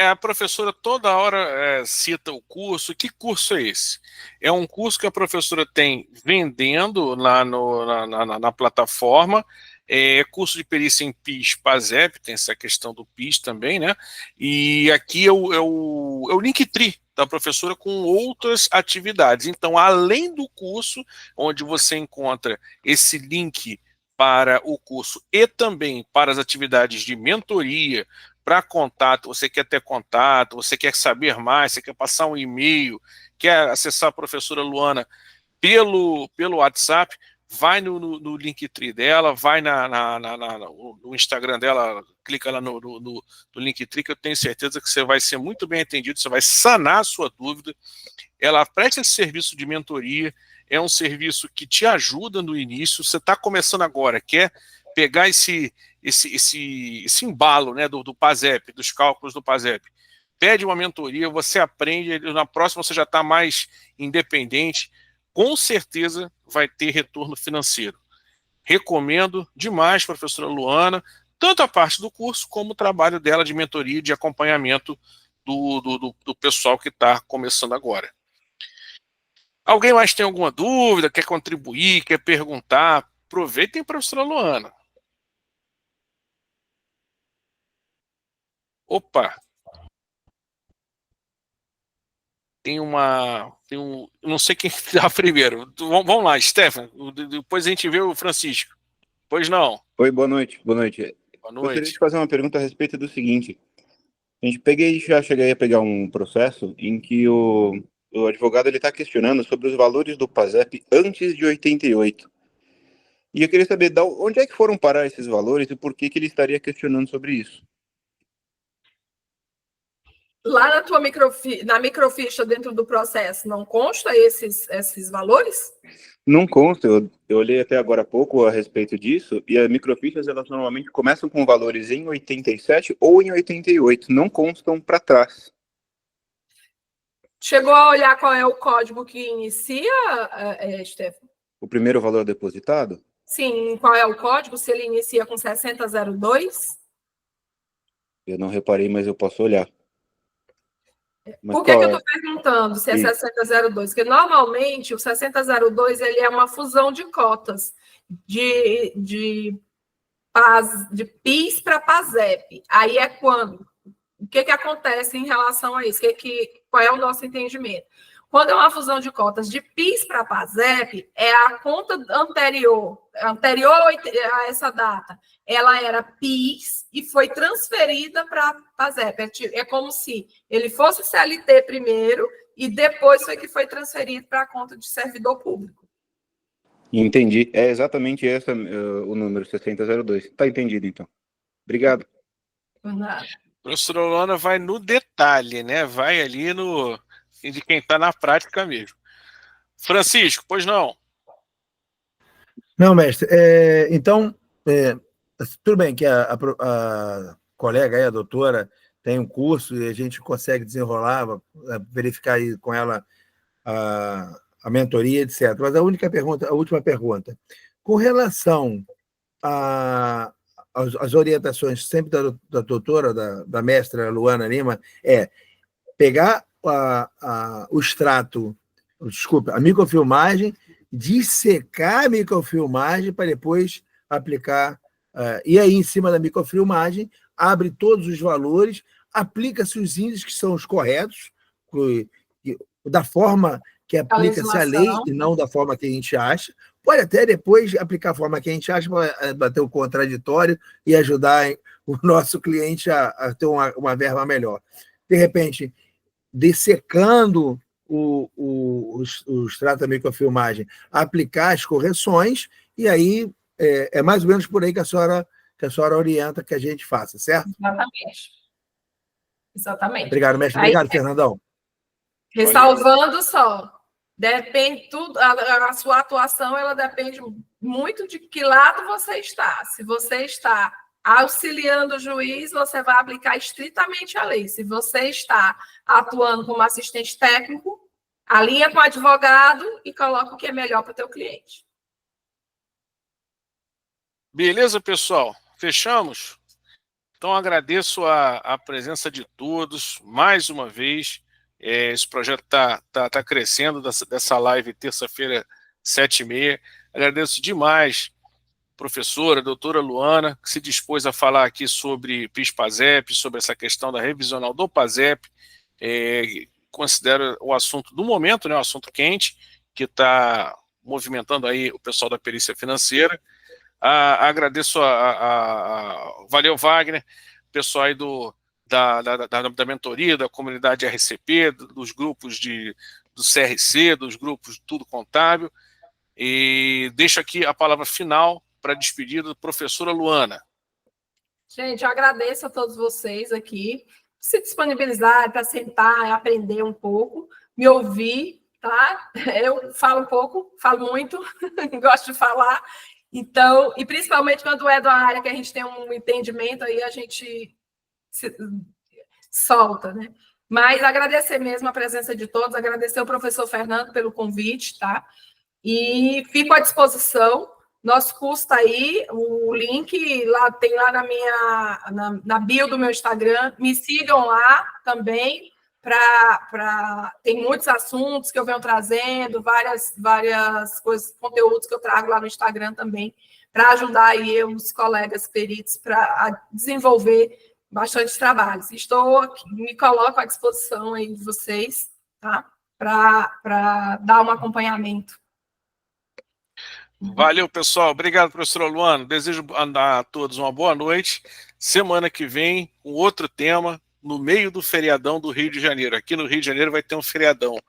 A professora toda hora cita o curso. Que curso é esse? É um curso que a professora tem vendendo lá na plataforma. É curso de perícia em PIS, PASEP, tem essa questão do PIS também, né? E aqui é o Linktree da professora com outras atividades. Então, além do curso, onde você encontra esse link para o curso e também para as atividades de mentoria, para contato, você quer ter contato, você quer saber mais, você quer passar um e-mail, quer acessar a professora Luana pelo WhatsApp, vai no Linktree dela, vai no Instagram dela, clica lá no Linktree, que eu tenho certeza que você vai ser muito bem atendido, você vai sanar a sua dúvida. Ela presta esse serviço de mentoria, é um serviço que te ajuda no início, você está começando agora, quer pegar esse embalo, né, do PASEP, dos cálculos do PASEP, pede uma mentoria, você aprende, na próxima você já está mais independente, com certeza vai ter retorno financeiro. Recomendo demais, professora Luana, tanto a parte do curso, como o trabalho dela de mentoria e de acompanhamento do pessoal que está começando agora. Alguém mais tem alguma dúvida, quer contribuir, quer perguntar? Aproveitem, professora Luana. Opa! Não sei quem está primeiro. Vamos lá, Stefan. Depois a gente vê o Francisco. Pois não. Oi, boa noite. Boa noite. Boa Gostaria noite. de fazer uma pergunta a respeito do seguinte. Já cheguei a pegar um processo em que o advogado está questionando sobre os valores do PASEP antes de 88. E eu queria saber onde é que foram parar esses valores e por que ele estaria questionando sobre isso. Lá na microficha dentro do processo, não consta esses valores? Não consta, eu olhei até agora há pouco a respeito disso, e as microfichas, elas normalmente começam com valores em 87 ou em 88, não constam para trás. Chegou a olhar qual é o código que inicia, Stefan? O primeiro valor depositado? Sim, qual é o código? Se ele inicia com 6002? Eu não reparei, mas eu posso olhar. Mas por que eu estou perguntando se é 6002? Porque normalmente o 6002 ele é uma fusão de cotas de PIS para PASEP. Aí é quando? O que acontece em relação a isso? Qual é o nosso entendimento? Quando é uma fusão de cotas de PIS para PASEP, é a conta anterior a essa data, ela era PIS e foi transferida para PASEP. É como se ele fosse CLT primeiro e depois foi transferido para a conta de servidor público. Entendi. É exatamente esse o número 6002. Está entendido, então. Obrigado. Por nada. A professora Luana vai no detalhe, né? Vai ali de quem está na prática mesmo. Francisco, pois não? Não, mestre. Então, tudo bem que a colega aí, a doutora, tem um curso e a gente consegue desenrolar, verificar aí com ela a mentoria, etc. Mas a última pergunta, com relação às orientações sempre da doutora, da mestra Luana Lima, pegar o extrato, desculpa, a microfilmagem, dissecar a microfilmagem para depois aplicar. E aí, em cima da microfilmagem, abre todos os valores, aplica-se os índices que são os corretos, da forma que aplica-se a lei e não da forma que a gente acha. Pode até depois aplicar a forma que a gente acha para bater o contraditório e ajudar o nosso cliente a ter uma verba melhor. De repente, dessecando o extrato da microfilmagem, aplicar as correções, e aí é mais ou menos por aí que a senhora orienta que a gente faça, certo? Exatamente. Obrigado, mestre. Obrigado, Fernandão. Ressalvando só, depende tudo, a sua atuação ela depende muito de que lado você está. Se você está auxiliando o juiz, você vai aplicar estritamente a lei. Se você está atuando como assistente técnico, alinha com o advogado e coloca o que é melhor para o teu cliente. Beleza, pessoal? Fechamos? Então, agradeço a presença de todos, mais uma vez. Esse projeto tá crescendo, dessa live, terça-feira, 7h30. Agradeço demais a professora, a doutora Luana, que se dispôs a falar aqui sobre PIS-PASEP, sobre essa questão da revisional do PASEP. Considero o assunto do momento, né, o assunto quente, que está movimentando aí o pessoal da perícia financeira. Agradeço valeu, Wagner, pessoal aí da mentoria, da comunidade RCP, dos grupos do CRC, dos grupos Tudo Contábil, e deixo aqui a palavra final para a despedida da professora Luana. Gente, eu agradeço a todos vocês aqui, se disponibilizar para sentar e aprender um pouco, me ouvir, tá? Eu falo um pouco, falo muito, gosto de falar, então, e principalmente quando é da área que a gente tem um entendimento, aí a gente solta, né? Mas agradecer mesmo a presença de todos, agradecer ao professor Fernando pelo convite, tá? E fico à disposição. Nosso curso está aí, o link lá tem lá na bio do meu Instagram. Me sigam lá também, tem muitos assuntos que eu venho trazendo, várias coisas, conteúdos que eu trago lá no Instagram também, para ajudar aí os colegas peritos a desenvolver bastante trabalhos. Me coloco à disposição aí de vocês, tá? Para dar um acompanhamento. Valeu, pessoal. Obrigado, professora Luana. Desejo a todos uma boa noite. Semana que vem, com outro tema, no meio do feriadão do Rio de Janeiro. Aqui no Rio de Janeiro vai ter um feriadão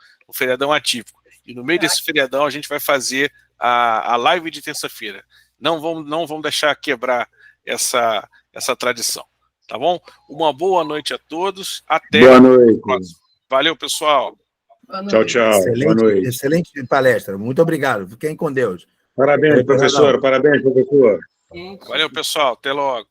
atípico. E no meio desse feriadão a gente vai fazer a live de terça-feira. Não vamos deixar quebrar essa tradição. Tá bom? Uma boa noite a todos. Até. Boa noite. Valeu, pessoal. Tchau, tchau. Boa noite. Excelente palestra. Muito obrigado. Fiquem com Deus. Parabéns, professor. Parabéns, professor. Valeu, pessoal. Até logo.